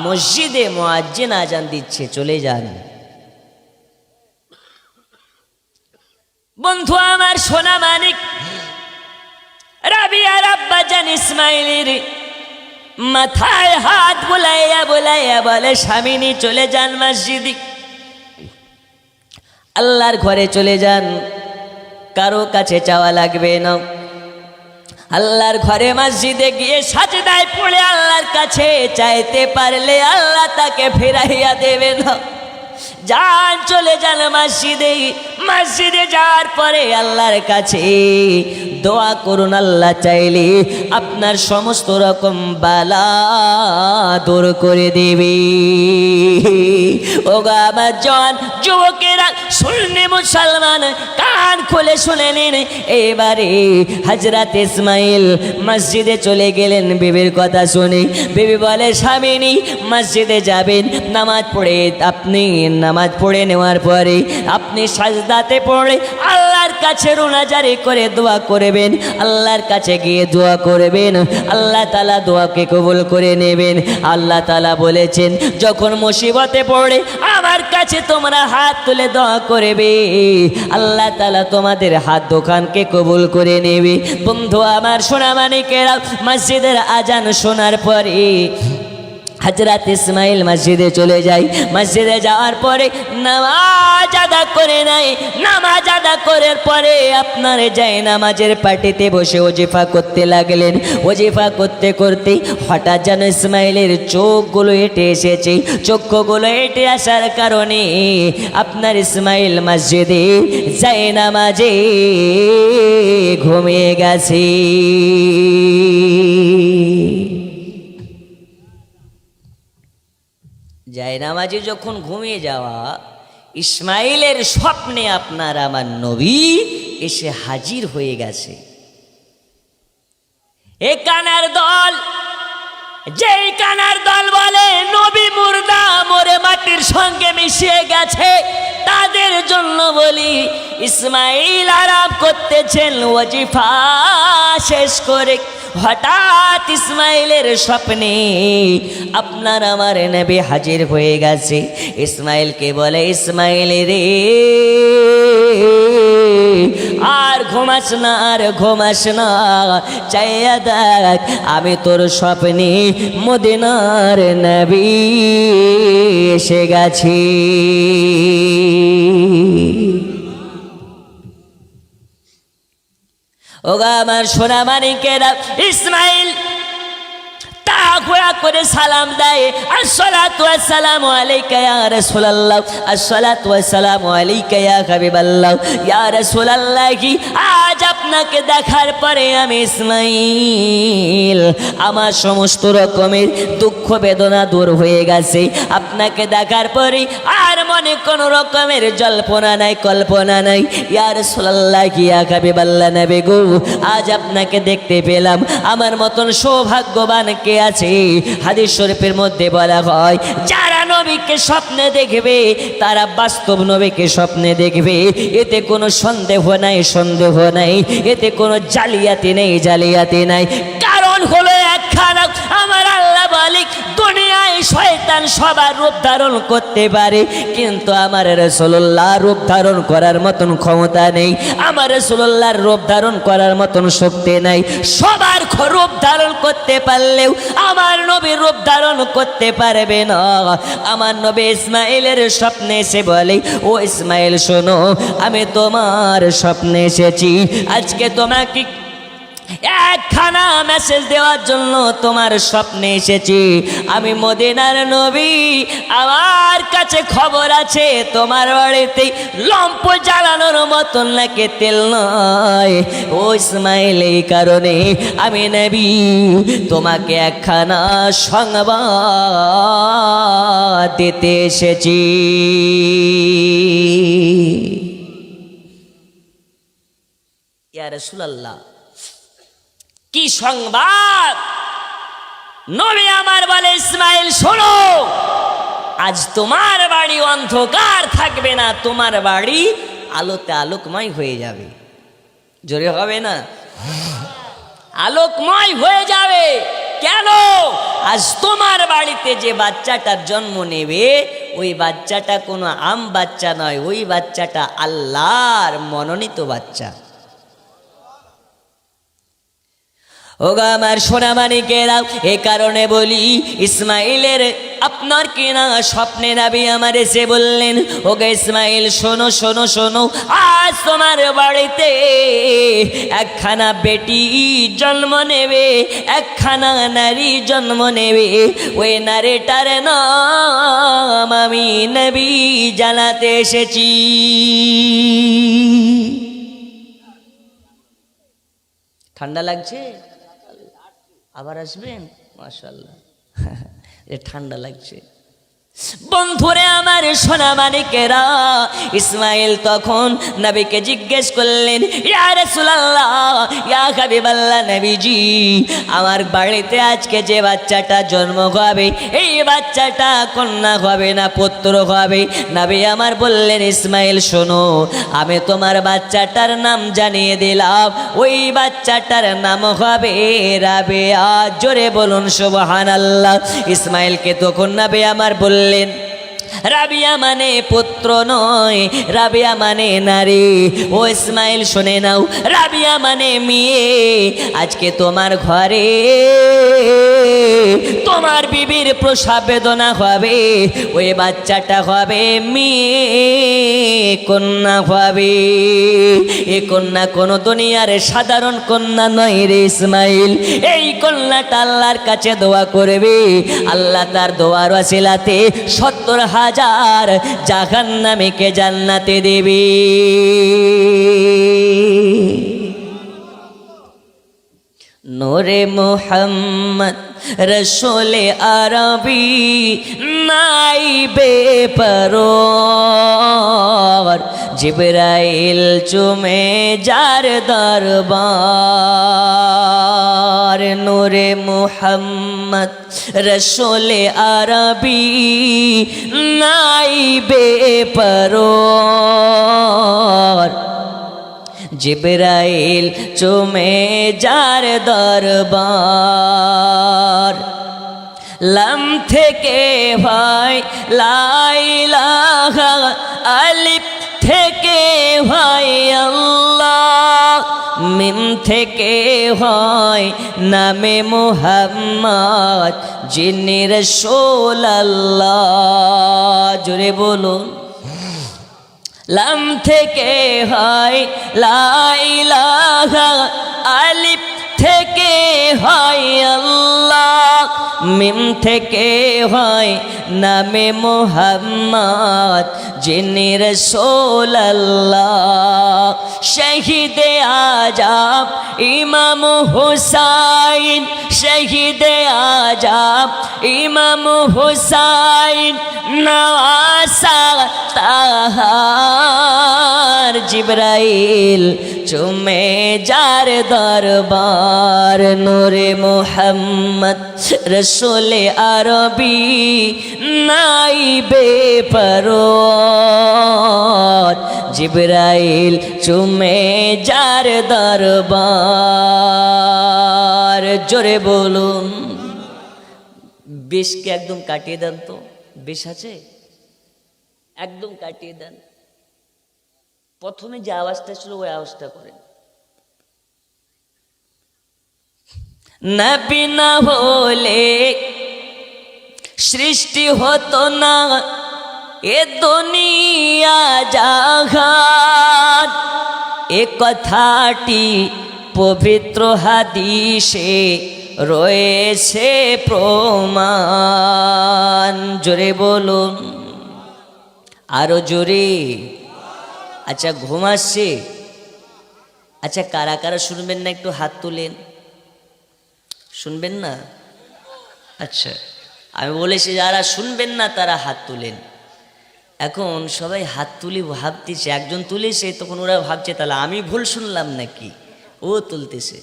মসজিদে মুয়াজ্জিন আজান দিচ্ছে, চলে যান। বন্ধু আমার, সোনা মানিক, রাবিয়ার আব্বা জান ইসমাইলের মাথায় হাত বুলাইয়া বুলাইয়া বলে, স্বামিনী চলে যান মসজিদে, আল্লাহর ঘরে চলে যান, কারো কাছে চাওয়া লাগবে না। আল্লাহর ঘরে মসজিদে গিয়ে সাজদায় পড়ে আল্লাহর কাছে চাইতে পারলে আল্লাহ তাকে ফিরাইয়া দেবে না। যান, চলে যান মসজিদে। মসজিদে যাওয়ার পরে আল্লাহর কাছে দোয়া করুন। আল্লাহ চাইলে আপনার সমস্ত রকম বালা দূর করে দেবে। ওগো আমার জওয়ান যুবকেরা, শুননি মুসলমান, কান খুলে শুনে নিন। এবারে হযরত ইসমাইল মসজিদে চলে গেলেন বিবির কথা শুনে। বিবি বলে, স্বামিনী মসজিদে যাবেন, নামাজ পড়ে আপনি নামাজ পড়ে নেওয়ার পরে আপনি সাজদাতে পড়ে আল্লাহর কাছে রোনাজারি করে দোয়া করবেন। আল্লাহর কাছে গিয়ে দোয়া করবেন, আল্লাহ তাআলা দোয়াকে কবুল করে নেবেন। আল্লাহ তাআলা বলেছেন, যখন মুসিবতে পড়ে আমার কাছে তোমরা হাত তুলে দোয়া করবে, আল্লাহ তাআলা তোমাদের হাত দোকানকে কবুল করে নেবে। বন্ধু আমার, সোনা মানিকেরা, মসজিদের আজান শোনার পরে হযরত ইসমাইল মসজিদে চলে যায়। মসজিদে যাওয়ার পরে নামাজ আদা করে নাই। নামাজ আদা করার পরে আপনার যায় নামাজের পাটিতে বসে ওজিফা করতে লাগলেন। ওজিফা করতে করতে হঠাৎ যেন ইসমাইলের চোখগুলো হেঁটে এসেছে। চক্ষুগুলো হেঁটে আসার কারণে আপনার ইসমাইল মসজিদে যায় নামাজে ঘুমিয়ে গেছে। যায় নামাজে যখন ঘুমিয়ে যাওয়া, ইসমাইলের স্বপ্নে আপনার আমার নবী এসে হাজির হয়ে গেছে। এ কানার দল, যেই কানার দল বলে নবী মুর্দা, মরে মাটির সঙ্গে মিশিয়ে গেছে, তাদের জন্য বলি ইসমাইল আরাম করতেছেন ওজিফা শেষ করে। হঠাৎ ইসমাইলের স্বপ্নে আপনার আমার নবী হাজির হয়ে গেছে। ইসমাইলকে বলে, ইসমাইল রে আর ঘুমাস না, আর ঘুমাস না, চাইয়া দেখ আমি তোর স্বপ্নে মদিনার নবী এসে গেছি। ওগা আমার সোনা মানিকেরা, ইসমাইল তাড়াহুড়া করে সালাম দেয়, আসসালাতু ওয়াসসালামু আলাইকা ইয়া রাসূলুল্লাহ, আসসালাতু ওয়াসসালামু আলাইকা ইয়া হাবিবাল্লাহ, ইয়া রাসূলুল্লাহ। আজ আপনাকে দেখার পরে আমি ইসমাইল আমার সমস্ত রকমের দুঃখ বেদনা দূর হয়ে গেছে। আপনাকে দেখার পরে আর মনে কোনো রকমের জল্পনা নাই, কল্পনা নাই। ইয়া রাসূলুল্লাহ, ইয়া হাবিবাল্লাহ নবী গো, আজ আপনাকে দেখতে পেলাম। আমার মতন সৌভাগ্যবান কে আছে? হাদিস শরীফের মধ্যে বলা হয়, যারা নবীকে স্বপ্নে দেখবে তারা বাস্তব নবীকে স্বপ্নে দেখবে। এতে কোনো সন্দেহ নাই, সন্দেহ নাই, এতে কোনো জালিয়াতি নেই, জালিয়াতি নাই। কারণ হলো একখানা, আমার আল্লাহ মালিক দুনিয়ায় শয়তান সবার রূপ ধারণ করতে পারে, কিন্তু আমার রাসূলুল্লাহ রূপ ধারণ করার মতন ক্ষমতা নেই, আমার রাসূলুল্লাহর রূপ ধারণ করার মতন শক্তি নাই। সবার রূপ ধারণ করতে পারলেও আমার নবীর রূপ ধারণ করতে পারবে না। আমার নবী ইসমাইলের স্বপ্নে এসে বলে, ও ইসমাইল শোনো, আমি তোমার স্বপ্নে এসেছি। আজকে তোমাকে একখানা মেসেজ দেওয়ার জন্য তোমার স্বপ্নে এসেছি। আমি মদিনার নবী, আমার কাছে খবর আছে তোমার বাড়িতে লম্প জ্বালানোর মতন নাকি তেল নয়। ও ইসমাইল, এই কারণে আমি নবী তোমাকে একখানা সংবাদ দিতে এসেছি। ইয়া রাসূলুল্লাহ, কি সংবাদ? নবী আমার বলে, ইসমাইল শোনো, আজ তোমার বাড়ি অন্ধকার থাকবে না, তোমার বাড়ি আলোতে আলোকময় হয়ে যাবে। জোরে হবে না? আলোকময় হয়ে যাবে। কেন? আজ তোমার বাড়িতে যে বাচ্চাটার জন্ম নেবে, ওই বাচ্চাটা কোনো আম বাচ্চা নয়, ওই বাচ্চাটা আল্লাহর মনোনীত বাচ্চা। ওগা আমার সোনা মানিকেরা, এ কারণে বলি ইসমাইলের আপনার কিনা স্বপ্নে নবী আমার এসে বললেন, ওগা ইসমাইল শোনো শোনো শোনো, আজ তোমার বাড়িতে একখানা বেটি জন্ম নেবে, একখানা নারী জন্ম নেবে। ওই নারীটার নাম আমি নবী জানাতে এসেছি। ঠান্ডা লাগছে? আবার আসবেন? মাশাআল্লাহ, ঠান্ডা লাগছে। বন্ধুরে আমার সোনা মানিকেরা, ইসমাইল তখন নবীকে জিজ্ঞেস করলেন, ইয়া রাসূলুল্লাহ, ইয়া হাবিবাল্লাহ নবীজি, আমার বাড়িতে আজকে যে বাচ্চাটা জন্ম হবে, এই বাচ্চাটা কন্যা হবে না পুত্র হবে? নবী আমার বললেন, ইসমাইল শোনো, আমি তোমার বাচ্চাটার নাম জানিয়ে দিলাম, ওই বাচ্চাটার নাম হবে রাবেয়া। জোরে বলুন সুবহানাল্লাহ। ইসমাইলকে তখন নবী আমার বললেন, রাবিয়া মানে পুত্র নয়, রাবিয়া মানে নারী। ও ইসমাইল শুনে নাও, রাবিয়া মানে মেয়ে। আজকে তোমার ঘরে তোমার বিবির প্রসব বেদনা হবে, ওই বাচ্চাটা হবে মেয়ে, কন্যা হবে। এ কন্যা কোনো দুনিয়ার সাধারণ কন্যা নয় রে ইসমাইল। এই কন্যাটা আল্লাহর কাছে দোয়া করবে, আল্লাহ তার দোয়ার ওয়াসিলাতে 70,000 জাহান্নামীকে জান্নাতে দেবে। নূরে মুহাম্মদ রসুলে আরবি নাইবে পরওয়ার, জিবরাইল চুমে যার দরবার। নূরে মুহাম্মদ রসুলে আরবি নাইবে পরওয়ার, জিবরাইল চুমে যার দরবার। লাম থেকে হয় লা ইলাহা, আলিফ থেকে হয় আল্লাহ, মিম থেকে হয় নামে মুহাম্মদ, যিনি রাসূল আল্লাহ। জোরে বলুন। লাম থেকে হয় লা ইলাহা, আলিফ থেকে হয় আল্লাহ, মিম থেকে হয় নামে মুহাম্মদ, যিনি রাসূল আল্লাহ। শহীদে আজম ইমাম হুসাইন, শহীদে আজম ইমাম হুসাইন, নওয়াসা তাহার, জিবরাইল চুমে যার দরবার। নূরে মুহাম্মদ রসুলে আরবি নাইবে পরওয়ার, জিবরাইল চুমে যার দরবার। জোরে বলুন। বিষকে একদম কাটিয়ে দেন তো, বিষ আছে একদম কাটিয়ে দেন। প্রথমে যে আওয়াজটা ছিল ওই আওয়াজটা করেন। নবী না হলে সৃষ্টি হতো না এ দুনিয়া জাহান, এ কথাটি পবিত্র হাদিসে রয়েছে প্রমাণ। জোরে বলুন, আরো জোরে। আচ্ছা ঘুম আসছে? আচ্ছা কারা কারা শুনবেন না একটু হাত তুলেন। শুনবেন না? আচ্ছা আমি বলেছি যারা শুনবেন না তারা হাত তুলেন। এখন সবাই হাত তুলি ভাবতেছে, একজন তুলেছে তখন ওরা ভাবছে তাহলে আমি ভুল শুনলাম নাকি, ও তুলতেছে।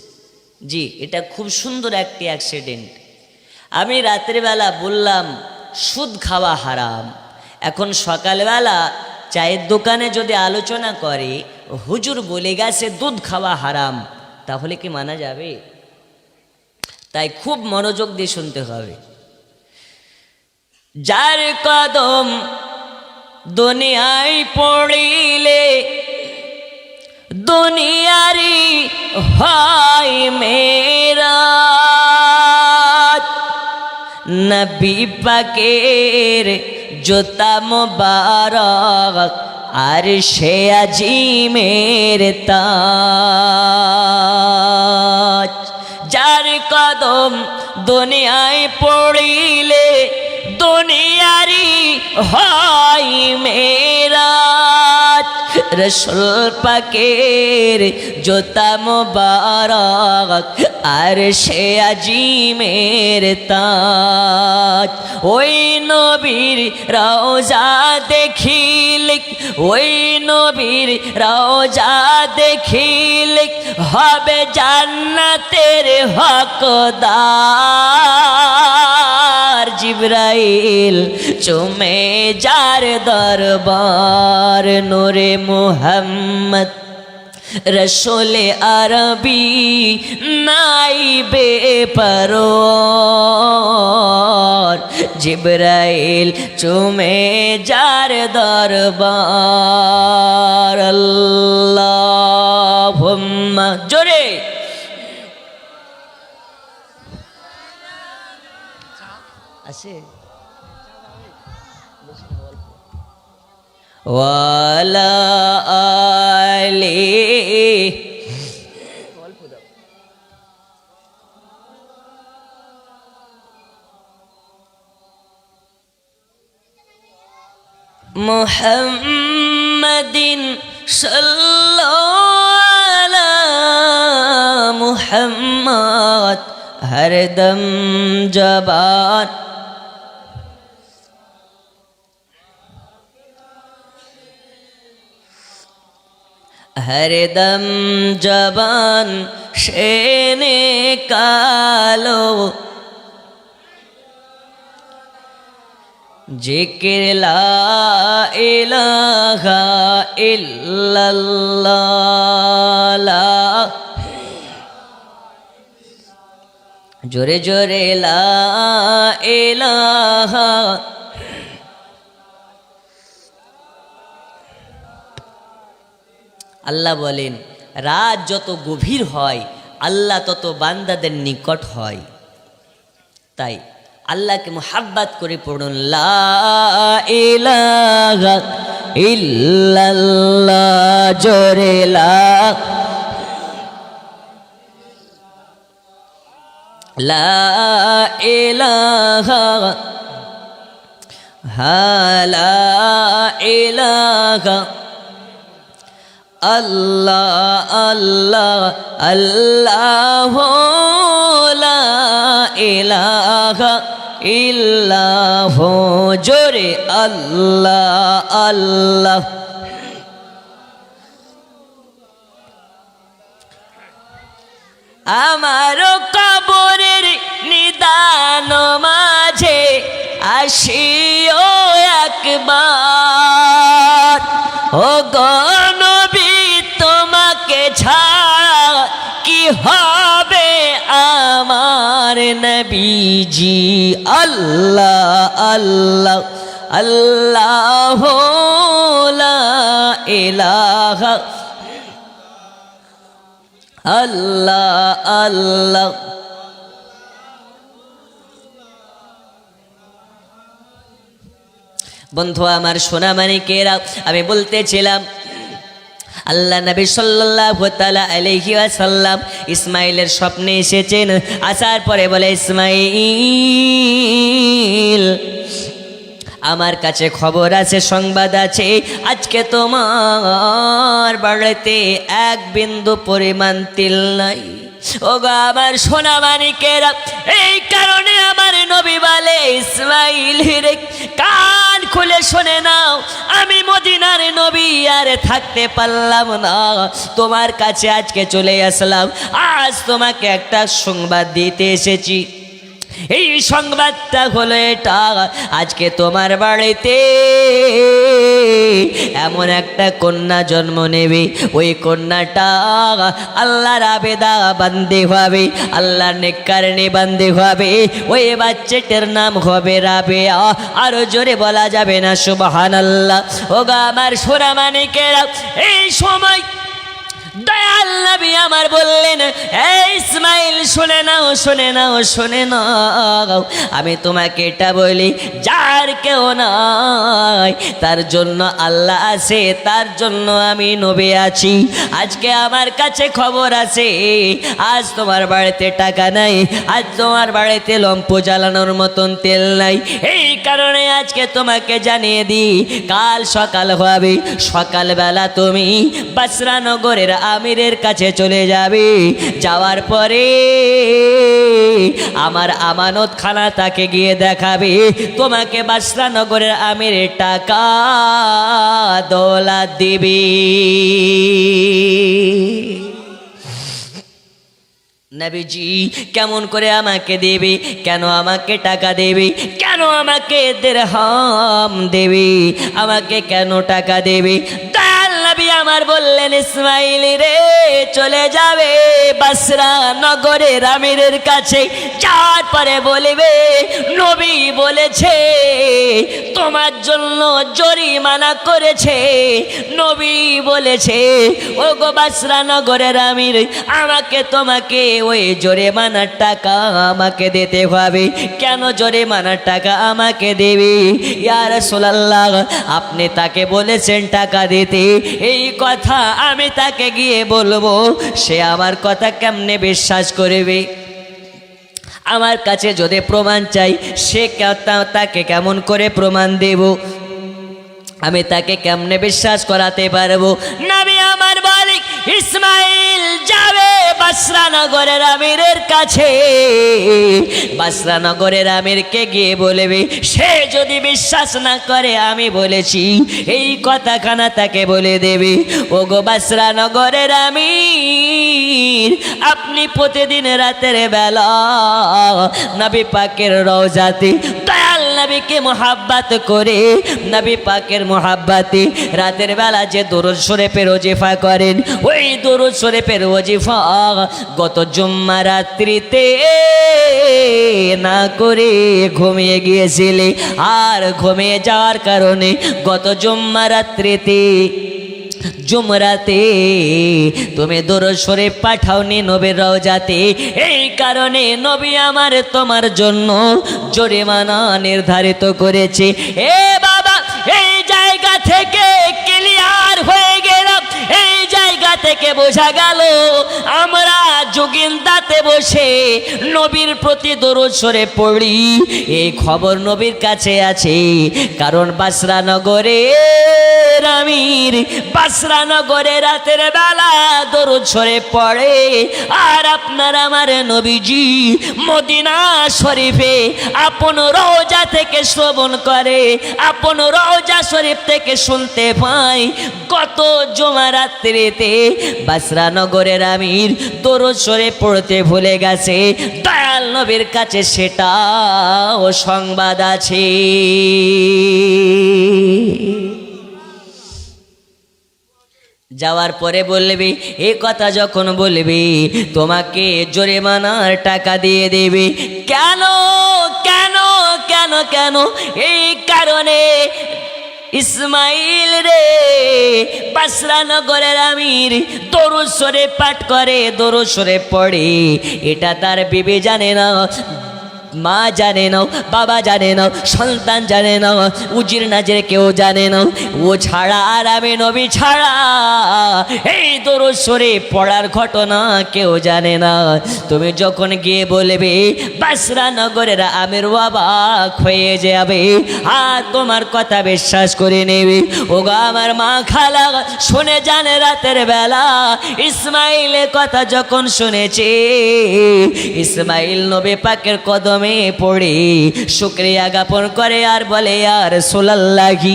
জি এটা খুব সুন্দর একটি অ্যাক্সিডেন্ট। আমি রাত্রিবেলা বললাম সুদ খাওয়া হারাম, এখন সকালবেলা চায়ের দোকানে যদি আলোচনা করে হুজুর বলে গেছে দুধ খাওয়া হারাম, তাহলে কি মানা যাবে? তাই খুব মনোযোগ দিয়ে শুনতে হবে। যার কদম দুনিয়ায় পড়িলে দুনিয়ারি হয় মেরা, নবী পাকের জুতা মুবারক আর সে আজিমের তাজ। যার কদম দুনিয়ায় পড়িলে দুনিয়ারি হয় মেরাজ, রসুল পাকের জুতা মুবারক আর সে আজিমের তাজ। ওই নবীর রওজা দেখিলে, ওই নবীর রওজা দেখিলে হবে জান্নাতের হকদার। জিবরাইল চুমে যার দরবার। নূরে মুহাম্মদ রসুলে আরবি নাইবে পরওয়ার, জিবরাইল চুমে যার দরবার। আল্লাহুম্মা জোরে আছে ওয়ালা আলি মুহাম্মাদিন সাল্লাল্লাহু আলা মুহাম্মদ, হরদম জবান হরদম জবান শেনে কালো, জিকির লা ইলাহা ইল্লাল্লাহ, জোরে জোরে লা ইলাহা। আল্লাহ বলেন রাত যত গভীর হয় আল্লাহ তত বান্দাদের নিকট হয়। তাই আল্লাহকে মুহাব্বত করে পড়ুন, লা ইলাহা ইল্লাল্লাহ, জোরে লা ইলাহা লা ইলাহা আল্লাহ আল্লাহ আল্লাহ, লা ইলাহা ইল্লাহ, জোরে আল্লাহ আল্লাহ। আমার কবরের নিদান মাঝে আসিও একবার, ও গনবী তোমাকে ছাড়া কি হবে আমার নবীজি। আল্লাহ আল্লাহ আল্লাহ, লা ইলাহা আল্লাহ আল্লাহ। বন্ধু আমার সোনা মানিকেরা, আমি বলতেছিলাম আল্লাহ নবী সাল্লাল্লাহু তাআলা আলাইহি ওয়াসাল্লাম ইসমাইলের স্বপ্নে এসেছেন। আসার পরে বলে, ইসমাইল আমার কাছে খবর আছে, সংবাদ আছে, আজকে তোমার বাড়িতে এক বিন্দু পরিমাণ তিল নাই। ও গো আমার সোনা মানিকেরা, এই কারণে আমার নবী বলে, ইসমাইল রে কান খুলে শুনে নাও, আমি মদিনার নবী আর থাকতে পারলাম না, তোমার কাছে আজকে চলে আসলাম। আজ তোমাকে একটা সংবাদ দিতে এসেছি। এই সংবাদটা হলো এটা, আজকে তোমার বাড়িতে এমন একটা কন্যা জন্ম নেবে, ওই কন্যাটা আল্লাহর আবেদা বান্দে হবে, আল্লাহর নেককারণে বান্দে হবে। ওই বাচ্চাটার নাম হবে রাবেয়া। আরো জোরে বলা যাবে না সুবহানাল্লাহ। ওগো আমার সোনা মানিকেরা, এই সময় দয়াল নবী আমার বললেন, এই ইসমাইল শুনে নাও শুনে নাও শুনে নাও, আমি তোমাকে এটা বলি, যার কেউ নাই তার জন্য আল্লাহ আছে, তার জন্য আমি নবী আছি। আজকে আমার কাছে খবর আছে, আজ তোমার বাড়িতে টাকা নাই, আজ তোমার বাড়িতে লম্প জ্বালানোর মতন তেল নাই, এই কারণে আজকে তোমাকে জানিয়ে দিই, কাল সকাল হবে, সকালবেলা তুমি বাসরা নগরের আমিরের কাছে চলে যাবে। যাওয়ার পরে আমার আমানত খানা তাকে গিয়ে দেখাবে, তোমাকে বাসরা নগরের আমিরের টাকা দৌলত দিবে। নবীজি কেমন করে আমাকে দেবে, কেন আমাকে টাকা দেবে, কেন আমাকে দিরহাম দেবে, আমাকে কেন টাকা দেবে? দয়াল নবী আমার বললেন ইসমাইল রে চলে যাবে বাসরা নগরের আমিরের কাছে, যাওয়ার পরে বলবে নবী বলেছে তোমার জন্য জরিমানা করেছে, নবী বলেছে ও গো বাসরা নগরের আমির আমাকে তোমাকে ওই জরিমানার টাকা আমাকে দিতে হবে। কেন জরিমানার টাকা আমাকে দেবে? ইয়া রাসূলুল্লাহ আপনি তাকে বলেছেন টাকা দিতে, এই কথা আমি তাকে গিয়ে বলবো, সে আমার কথা কেমনে বিশ্বাস করবে? আমার কাছে যদি প্রমাণ চাই সে তাকে কেমন করে প্রমাণ দেব? আমি তাকে কেমনে বিশ্বাস করাতে পারবো? নবী আমার বলে ইসমাইল যাবে বাসরা নগরের আমিরের কাছে, বাসরা নগরের আমিরকে গিয়ে বলবে, সে যদি বিশ্বাস না করে আমি বলেছি এই কথাখানা তাকে বলে দেবে, ও গো বাসরা নগরের আমির আপনি প্রতিদিন রাতের বেলা নবী পাকের রওজাতে দয়াল নবীকে মোহাব্বত করে নবী পাকের মোহাব্বতে রাতের বেলা যে দরুদ শরীফের ওজিফা করেন, ওই দরুদ শরীফের ওজিফা গত জুম্মা রাত্রিতে না করে ঘুমিয়ে গিয়েছিলে, আর ঘুমিয়ে যাওয়ার কারণে গত জুম্মা রাত্রিতে জুমরাতে তুমি দরুদ শরীফ পাঠাওনি নবীর রওজাতে, এই কারণে নবী আমার তোমার জন্য জরিমানা নির্ধারিত করেছে। এ বাবা এই জায়গা থেকে ক্লিয়ার হয়ে গেলাম, এই জায়গা থেকে বোঝা গেল আমরা যোগিন্দাতে বসে নবীর প্রতি দরুদ শরীফ পড়ি, এই খবর নবীর কাছে আছে। কারণ বাসরা নগরে আমির বাসরা নগরে রাতের বেলা দরুদ শরীফ পড়ে, আর আপনার আমার নবীজি মদিনা শরীফে আপন রওজা থেকে শ্রবণ করে, আপন রওজা শরীফ থেকে শুনতে পাই গত জুমা রাত্রিতে বাসরা নগরের আমির দরুদ শরীফ পড়তে ভুলে গেছে, দয়াল নবীর কাছে সেটাও সংবাদ আছে। যাওয়ার পরে বলবি, এই কথা যখন বলবি তোমাকে জরিমানার টাকা দিয়ে দেবে। কেন কেন কেন কেন? এই কারণে ইসমাইল রে বাসরা নগরের আমির দরুদ শরীফ পাঠ করে, দরুদ শরীফ পড়ে, এটা তার বিবি জানে না, মা জানে না, বাবা জানে না, সন্তান জানে না, উজির নাজের কেউ জানে না, ও ছাড়া আর আমি নবী ছাড়া এই দরুদ শরীফ পড়ার ঘটনা কেউ জানে না। তুমি যখন গিয়ে বলবে বাসরা নগরের আমির অবাক হয়ে যাবে, আর তোমার কথা বিশ্বাস করে নেবে। ও গো আমার মা খালা শুনে জানে রাতের বেলা ইসমাইলের কথা যখন শুনেছে, ইসমাইল নবী পাকের কদম পড়ে শুকরিয়া জ্ঞাপন করে আর বলে ইয়া রাসূলুল্লাহি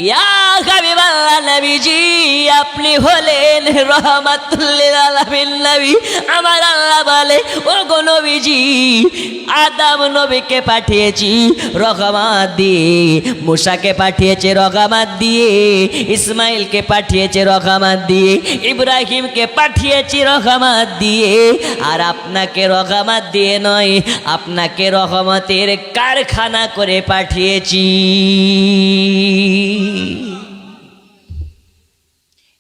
ইয়া হাবিবাল্লাহ নবীজি আপনি হলেন রহমাতুল লিল আলামিন নবী। আমার আল্লাহ বলে ও গো নবীজি আদম নবীকে পাঠিয়েছি রহমত দিয়ে, মুসাকে পাঠিয়েছে রহমত দিয়ে, ইসমাইলকে পাঠিয়েছে রহমত দিয়ে, ইব্রাহিমকে পাঠিয়েছি রহমত দিয়ে, আর আপনাকে রহমত দিয়ে নয়, আপনাকে রহমতের কারখানা করে পাঠিয়েছি।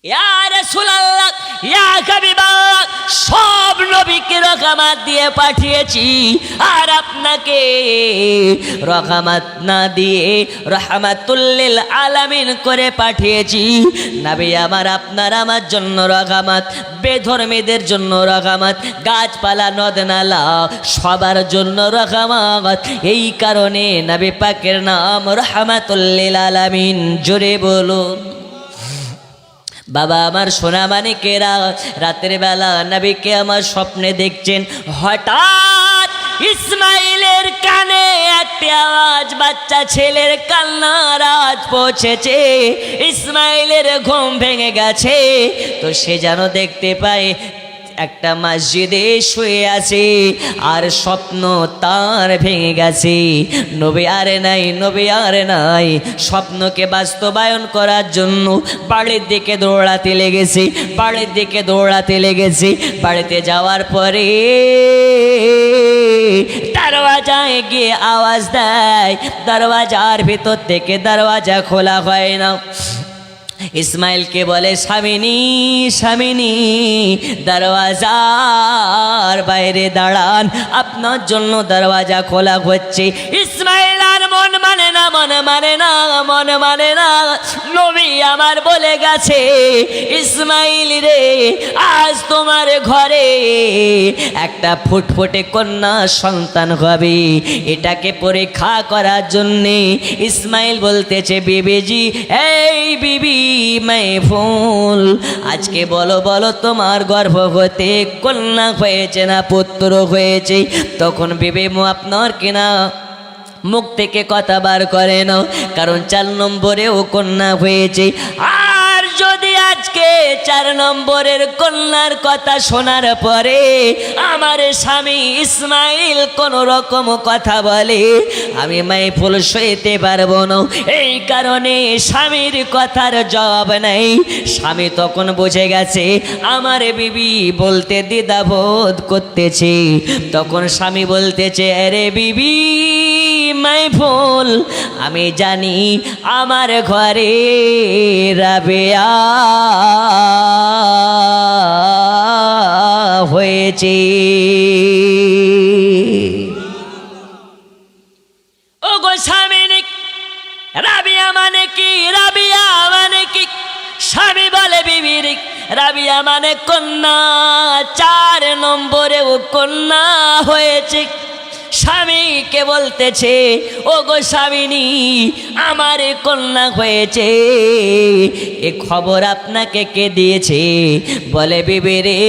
ইয়া রাসূলুল্লাহ ইয়া হাবিবাল্লাহ সব নবীকে রহমত দিয়ে পাঠিয়েছি, আর আপনাকে রহমত না দিয়ে রহমাতুল লিল আলামিন করে পাঠিয়েছি। নবী আমার আপনার আমার জন্য রহমত, বেধর্মীদের জন্য রহমত, গাছপালা নদ নালা সবার জন্য রহমত। এই কারণে নবী পাকের নাম রহমাতুল লিল আলামিন। জোরে বলুন। বাবা আমার সোনা মানিকেরা রাতের বেলা নবীকে আমার স্বপ্নে দেখছেন, হঠাৎ ইসমাইলের কানে একটা আওয়াজ, বাচ্চা ছেলের কান্নার আওয়াজ পৌঁছেছে। ইসমাইলের ঘুম ভেঙে গেছে, তো সে যেন দেখতে পায় একটা মসজিদে শুয়ে আছে আর স্বপ্ন তার ভেঙে গেছে। নবী আর নাই, নবী আর নাই। স্বপ্নকে বাস্তবায়ন করার জন্য বাড়ির দিকে দৌড়াতে লেগেছে, বাড়ির দিকে দৌড়াতে লেগেছে। বাড়িতে যাওয়ার পরে দরওয়াজায় গিয়ে আওয়াজ দেয়, দরওয়াজার ভিতর থেকে দরওয়াজা খোলা হয় না। ইসমাইলকে বলে, স্বামিনী স্বামিনী, দরওয়াজার বাইরে দাঁড়ান, আপনার জন্য দরওয়াজা খোলা হচ্ছে। ইসমাইল আর মন মানে না, মন মানে না, মন মানে না। নবী আমার বলে গেছে, ইসমাইল রে, আজ তোমার ঘরে একটা ফুটফুটে কন্যা সন্তান হবে। এটাকে পরীক্ষা করার জন্যে ইসমাইল বলতেছে, বিবিজি, এই বিবি মাইফুল, আজকে বলো বলো তোমার গর্ভবতী কন্যা হয়েছে না পুত্র হয়েছে? তখন বিবি আপনার কিনা মুখ থেকে কথা বার করে না, কারণ 4 নম্বরেও কন্যা হয়েছে। আর যদি আজকে 4 নম্বরের কন্যার কথা শোনার পরে আমার স্বামী ইসমাইল কোন রকম কথা বলে, আমি মাইফুল সইতে পারবো না। এই কারণে স্বামীর কথার জবাব নাই। স্বামী তখন বুঝে গেছে আমার বিবি বলতে দ্বিধাবোধ করতেছে। তখন স্বামী বলতেছে, আরে বিবি মাইফুল, আমি জানি আমার ঘরে রাবেয়া হয়েছে। ও গো স্বামী, রাবিয়া মানে কি? রাবিয়া মানে কি? স্বামী বলে, বিবির রাবিয়া মানে কন্যা, 4 নম্বরেও কন্যা হয়েছে। স্বামীকে বলতেছে, ও গো স্বামিনী, আমার কন্যা হয়েছে, এ খবর আপনাকে কে দিয়েছে? বলে, বিবি রে,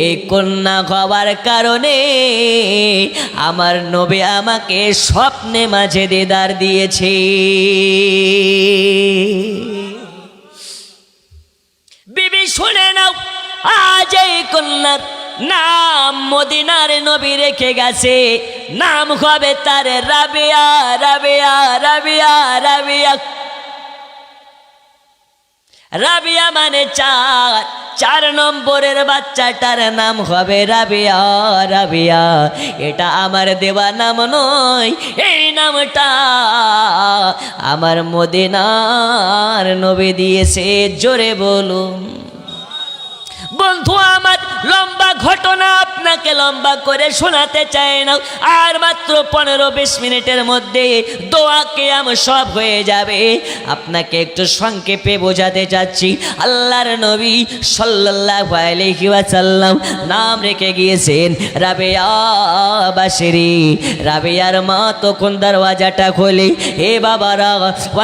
এই কন্যা হওয়ার কারণে আমার নবী আমাকে স্বপ্নে মাঝে দিদার দিয়েছে। বিবি শুনে নাও, আজ এই কন্যার নাম মদিনার নবী রেখে গেছে, নাম হবে তার রাবিয়া, রাবিয়া, রাবিয়া, রাবিয়া। রাবিয়া মানে 4 নম্বরের বাচ্চাটার নাম হবে রাবিয়া, রাবিয়া। এটা আমার দেওয়া নাম নয়, এই নামটা আমার মদিনার নবী দিয়েছে। জোরে বলুন। বন্ধু আমার, লম্বা ঘটনা আপনাকে লম্বা করে শোনাতে চাই না। আর মাত্র 15-20 মিনিটের মধ্যে দোয়া কিয়াম সব হয়ে যাবে। আপনাকে একটু সংক্ষেপে বোঝাতে চাচ্ছি। আল্লাহর নবী সাল্লাল্লাহু আলাইহি ওয়াসাল্লাম নাম রেখে গিয়েছেন রাবিয়া বাশরি। রাবিয়ার মা তখন দরওয়াজাটা খোলে। হে বাবারা,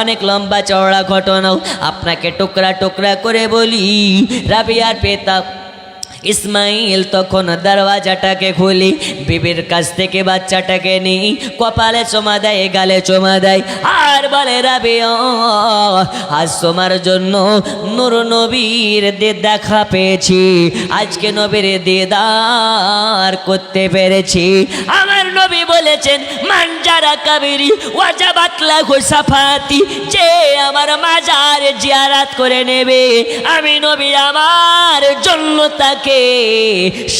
অনেক লম্বা চওড়া ঘটনা, আপনাকে টুকরা টুকরা করে বলি। রাবিয়ার পিতা ইসমাইল তখন দরওয়াজাটাকে খুলি, বিবির কাছ থেকে বাচ্চাটাকে নিই, কপালে চুমা দেয়, গালে চুমা দেয়, আর বলে, রাবিয়া, আজ তোমার জন্য নূর নবীর দেখা পেয়েছি। আজকে নবীর দিদার করতে পেরেছি। আমার নবী বলেছেন, মান যারা কাবিরি ওয়াজাবাত লাহু সাফাতি, যে আমার মাজার জিয়ারত করে নেবে, আমি নবী আমার জন্য তাকে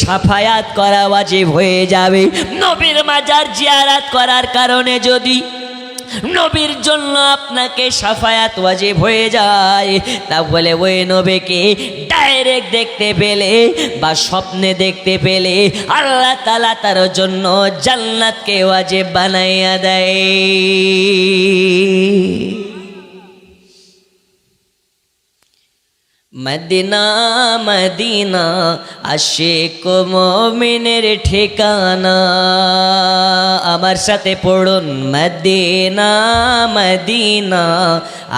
সাফায়াত করা ওয়াজিব হয়ে যাবে। নবীর মাজার জিয়ারত করার কারণে যদি নবীর জন্য আপনাকে সাফায়াত ওয়াজিব হয়ে যায়, তাহলে ওই নবীকে ডাইরেক্ট দেখতে পেলে বা স্বপ্নে দেখতে পেলে আল্লাহ তাআলা তার জন্য জান্নাতকে ওয়াজিব বানাইয়া দেয়। মদিনা মদিনা আশিক মুমিনের ঠিকানা। আমার সাথে পড়ুন, মদিনা মদিনা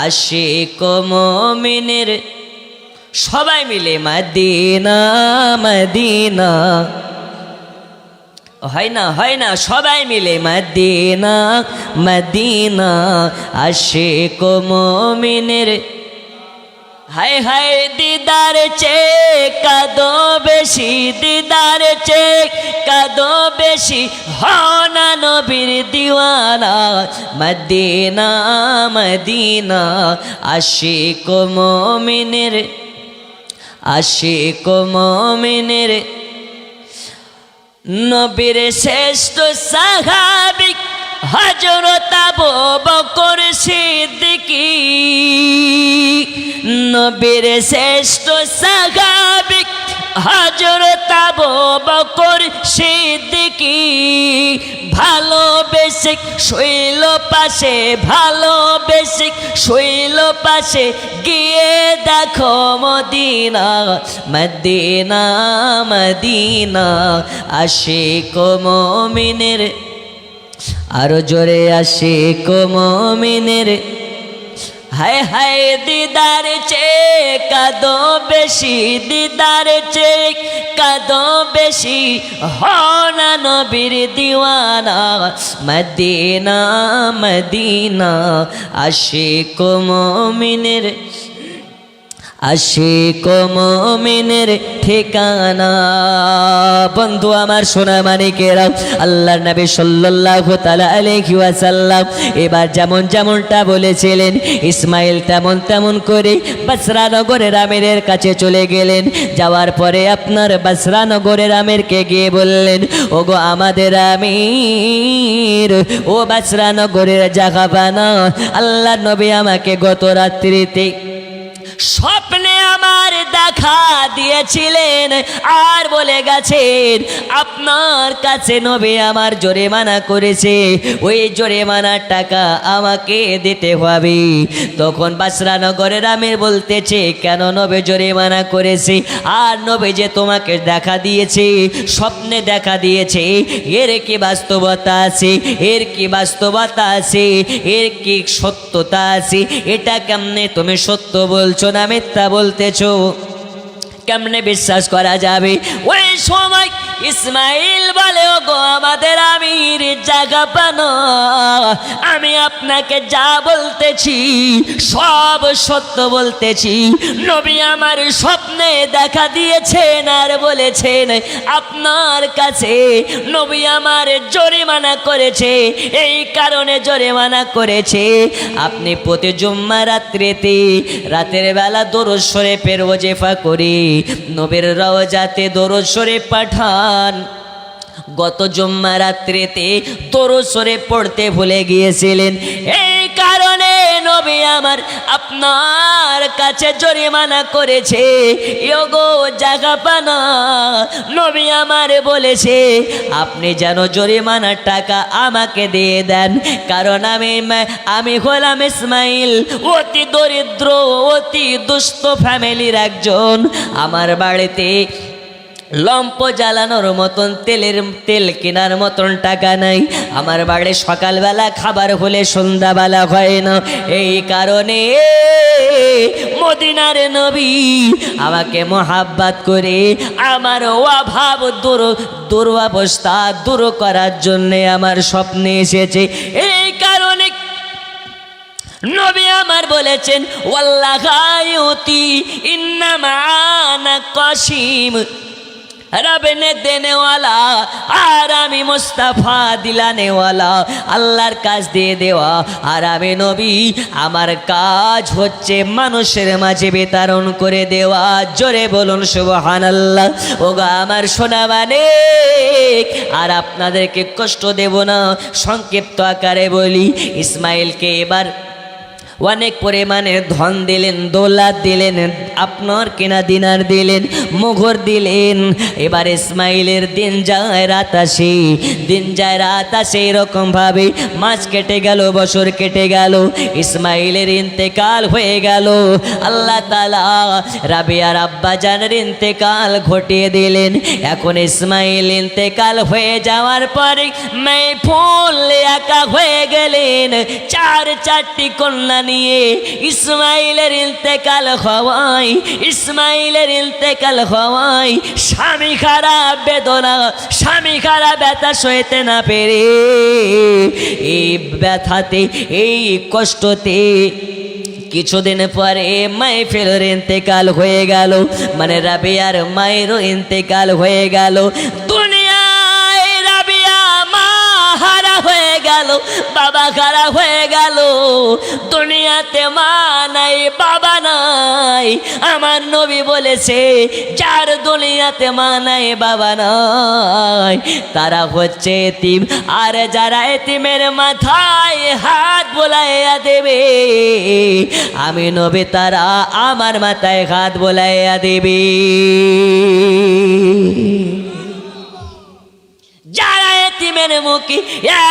আশিক মুমিনের, সবাই মিলে মদিনা মদিনা। হয় না, সবাই মিলে মদিনা মদিনা আশিক মুমিনের। হায় হায় দিদার চেয়ে কাঁদো বেশি, দিদার চেয়ে কাঁদো বেশি, হনা নবীর দিওয়ানা। মদিনা মদিনা আশিক মুমিনের, আশিক মুমিনের নবীর শ্রেষ্ঠ সাহাবী হযরত আবু বকর সিদ্দিকী, নবীর শ্রেষ্ঠ সাহাবী হযরত আবু বকর সিদ্দিকী। ভালোবেসে শৈল পাশে, ভালোবেসে শৈল পাশে, গিয়ে দেখো মদিনা। মদিনা মদিনা আশিক মুমিনের, আরো জোরে আশিক মুমিনের। হায় হায় দিদার চেয়ে কাঁদো বেশি, দিদার চেয়ে কাঁদো বেশি, হনা নবীর দিওয়ানা। মদিনা মদিনা আশিক মুমিনের, আশিক মুমিনের ঠিকানা। বন্ধু আমার সোনা মানিকেরা, আল্লাহর নবী সাল্লাল্লাহু তাআলা আলাইহি ওয়াসাল্লাম এবার যেমন যেমনটা বলেছিলেন, ইসমাইল তেমন তেমন করে বসরা নগরের আমিরের কাছে চলে গেলেন। যাওয়ার পরে আপনার বসরা নগরের আমিরকে গিয়ে বললেন, ওগো আমাদের আমির, ও বসরা নগরের জাগাবানা, আল্লাহর নবী আমাকে গত রাত্রিতে স্বপ্নে আমার দেখা দিয়েছিলেন আর বলে গেছেন আপনার কাছে নবী আমার জরিমানা করেছে, ওই জরিমানার টাকা আমাকে দিতে হবে। তখন বসরা নগরের আমির বলতেছে, কেন নবী জরিমানা করেছে? আর নবী যে তোমাকে দেখা দিয়েছে, স্বপ্নে দেখা দিয়েছে, এর কি বাস্তবতা আছে? এর কি বাস্তবতা আছে? এর কি সত্যতা আছে? এটা কেমনে তুমি সত্য বলছো না মিথ্যা বলতেছো? কেমনে বিশ্বাস করা যাবে? ওই সময় ইসমাইল বলে, ওগো আমাদের আমির জাগাবানা, আমি আপনাকে যা বলতেছি সব সত্য বলতেছি। নবী আমার স্বপ্নে দেখা দিয়েছেন আর বলেছেন আপনার কাছে নবী আমার জরিমানা করেছে, এই কারণে জরিমানা করেছে আপনি প্রতি জুম্মা রাত্রিতে রাতের বেলা দরুদ শরীফের ওয়াজিফা করে নবীর রওজাতে দরুদ শরীফ পাঠান। গত জুম্মা রাত্রিতে দরুদ শরীফ পড়তে ভুলে গিয়েছিলেন, এই কারণে নবী আমার আপনার কাছে জরিমানা করেছে। ইয়োগো জাগাবানা, নবী আমার বলেছে আপনি যেন জরিমানার টাকা আমাকে দিয়ে দেন, কারণ আমি হলাম ইসমাইল, অতি দরিদ্র অতি দুস্থ ফ্যামিলির একজন। আমার বাড়িতে লম্প জ্বালানোর মতন তেল কেনার মতন টাকা নাই। আমার বাড়ি সকালবেলা খাবার হলে সন্ধ্যাবেলা হয় না, এই কারণে মদিনার নবী আমাকে মোহাব্বত করে আমার অভাব দুরবস্থা দূর করার জন্যে আমার স্বপ্নে এসেছে। এই কারণে নবী আমার বলেছেন, ওয়াল্লাহি ইন্নামা আনা কাসিম, रब ने देने वाला আর আমি মুস্তাফা দিলানেওয়ালা, আল্লাহর কাজ দিয়ে দেওয়া। আর আমি নবী, আমার কাজ হচ্ছে মানুষের মাঝে বিতরণ করে দেওয়া। জোরে বলুন সুবহানাল্লাহ। ওগো আমার সোনা মানে, আর আপনাদেরকে কষ্ট দেব না, সংক্ষিপ্ত আকারে বলি। ইসমাইলকে এবার অনেক পরিমাণের ধন দিলেন, দৌলত দিলেন, আপনার কেনা দিনার দিলেন, মোহর দিলেন। এবার ইসমাইলের দিন যায় রাত আসে, দিন যায় রাত আসে, এরকমভাবে মাস কেটে গেল, বছর কেটে গেল, ইসমাইলের ইন্তেকাল হয়ে গেল। আল্লাহ তাআলা রাবিয়ার আব্বা জানের ইন্তেকাল ঘটিয়ে দিলেন। এখন ইসমাইল ইন্তেকাল হয়ে যাওয়ার পরে মাহফুল একা হয়ে গেলেন। চারটি কন্যা নিয়ে ইসমাইলের ইন্তেকাল হওয়ায়, ইসমাইলের ইন্তেকাল হওয়ায় স্বামী খারাপ বেদনা, স্বামী খারাপ ব্যথা সইতে না পেরে এই ব্যথাতে, এই কষ্টতে কিছুদিন পরে মাহফিলের ইন্তেকাল হয়ে গেল, মানে রাবিয়ার মায়েরও ইন্তেকাল হয়ে গেল। দুনিয়ায় রাবিয়া মা হারা হয়ে গেল, বাবা হারা হয়ে গেল। দুনিয়াতে মা নাই, বাবা নাই। আমার নবী বলেছে, যার দুনিয়াতে মা নাই, বাবা নাই, তারা হচ্ছে এতিম। আর যারা এতিমের মাথায় হাত বোলাইয়া দেবে, আমি নবী তারা আমার মাথায় হাত বোলাইয়া দেবে। যারা এতিমের মুখে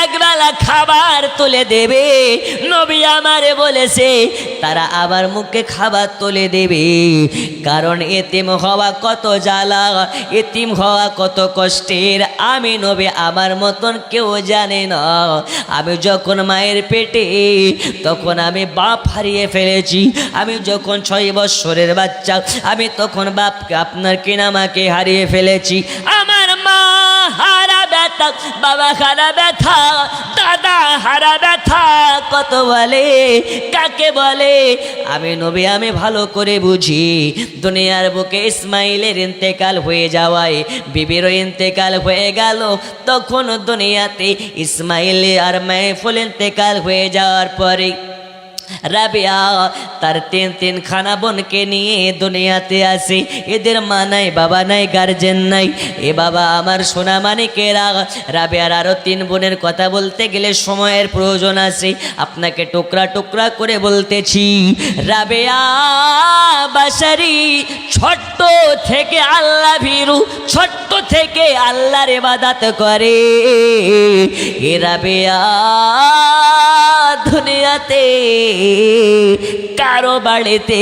একবেলা খাবার তুলে দেবে, নবী আমারে বলেছে তারা আবার মুখে খাবার তুলে দেবে। কারণ এতিম হওয়া কত জ্বালা, এতিম হওয়া কত কষ্টের, আমি নবী আমার মতন কেউ জানে না। আমি যখন মায়ের পেটে, তখন আমি বাপ হারিয়ে ফেলেছি। আমি যখন 6 বৎসরের বাচ্চা, আমি তখন বাপকে, আপনার কিনামাকে হারিয়ে ফেলেছি। আমার মা হারা ব্যথা, বাবা হারা ব্যথা, দাদা হারা ব্যথা কত বলে, কাকে বলে? আমি নবী আমি ভালো করে বুঝি। দুনিয়ার বুকে ইসমাইলের ইন্তেকাল হয়ে যাওয়ায় বিবিরও ইন্তেকাল হয়ে গেল। তখন দুনিয়াতে ইসমাইল আর মাহফুল ইন্তেকাল হয়ে যাওয়ার পরে রাবিয়া তার 3 খানা বোনকে নিয়ে দুনিয়াতে আসে। এদের মা নাই, বাবা নাই, গার্জেন নাই। এ বাবা আমার সোনা মানিকেরা, রাবিয়ার আরও 3 বোনের কথা বলতে গেলে সময়ের প্রয়োজন আছে, আপনাকে টুকরা টুকরা করে বলতেছি। রাবিয়া বাসারি ছোট্ট থেকে আল্লাহ ভীরু, ছোট্ট থেকে আল্লাহর ইবাদত করে। এ রাবিয়া দুনিয়াতে কারো বাড়িতে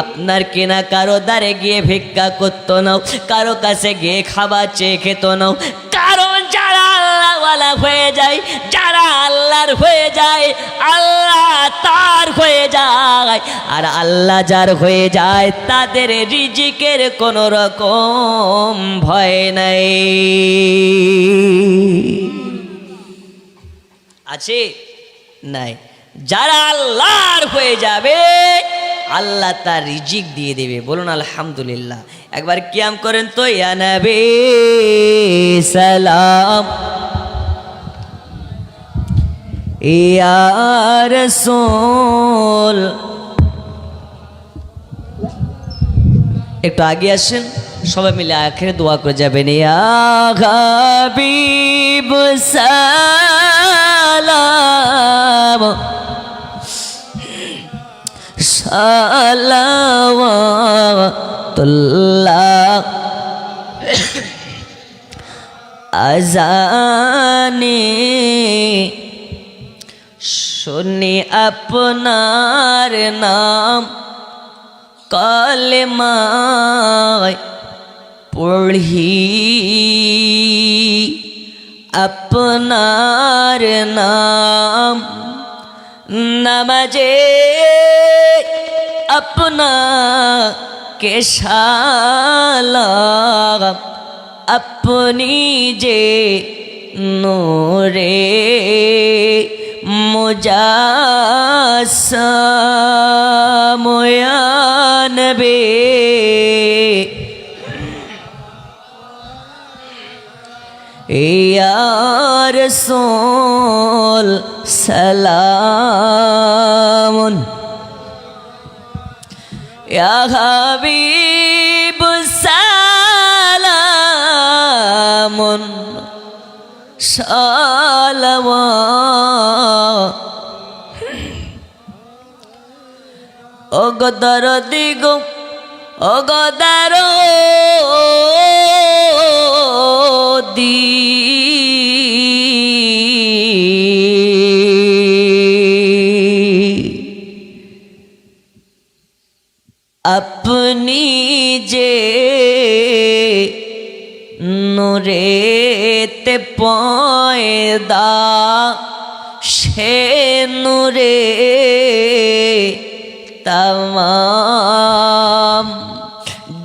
আপনার কেনা কারো দ্বারে গিয়ে ভিক্ষা করতো না, কারো কাছে গিয়ে খাবার চেয়ে খেত না। কারণ যারা আল্লাহওয়ালা হয়ে যায়, যারা আল্লাহর হয়ে যায়, আল্লাহ তার হয়ে যায়। আর আল্লাহ যার হয়ে যায়, তাদের রিজিকের কোনো রকম ভয় নাই। আছে নাই? যারা আল্লাহর হয়ে যাবে, আল্লাহ তার রিজিক দিয়ে দেবে। বলুন আলহামদুলিল্লাহ। একবার কিয়াম করেন তো, ইয়া নবী সালাম, ইয়া রাসূল। একটু আগে আসেন, সবাই মিলে আখেরে দোয়া করে যাবেন। ইয়া হাবিব সালাম, সালাওয়াতুল্লাহ আজানে শুনি আপনার নাম, কলেমায় পড়ি আপনার নাম, নামাজে আপনাকে সালাম। আপনি যে নূরে মুজাসসাম ইয়া নবী, ইয়া রাসূল সালামুন, ইয়া হাবিব সালামুন, সালাওয়াত। ওগো দরদি গো, ওগো দরদি, আপনি যে নূরেতে পয়দা, সে নূরে तमाम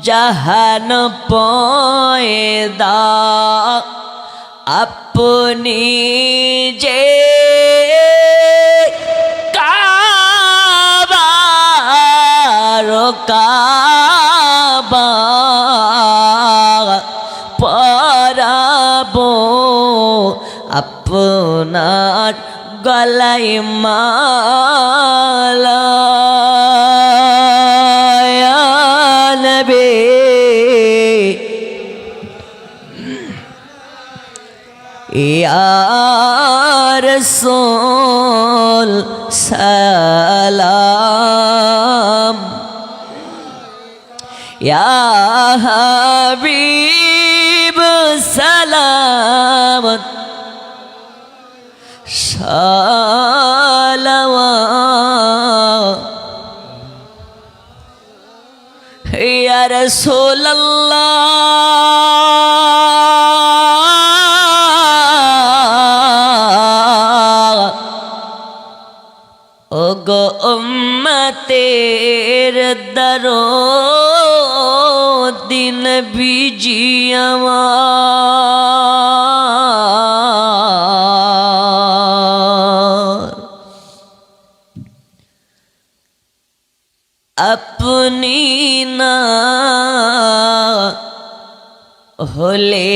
जहान पैदा अपनी जे काबा আপনার গলায় মালা ইয়া নবী ইয়া রাসূল সালাম ইয়া হাবিব সালাম সালাওয়াত ইয়া রাসূলুল্লাহ ওগো উম্মতের দরদি নবীজি আমার আপনি না হলে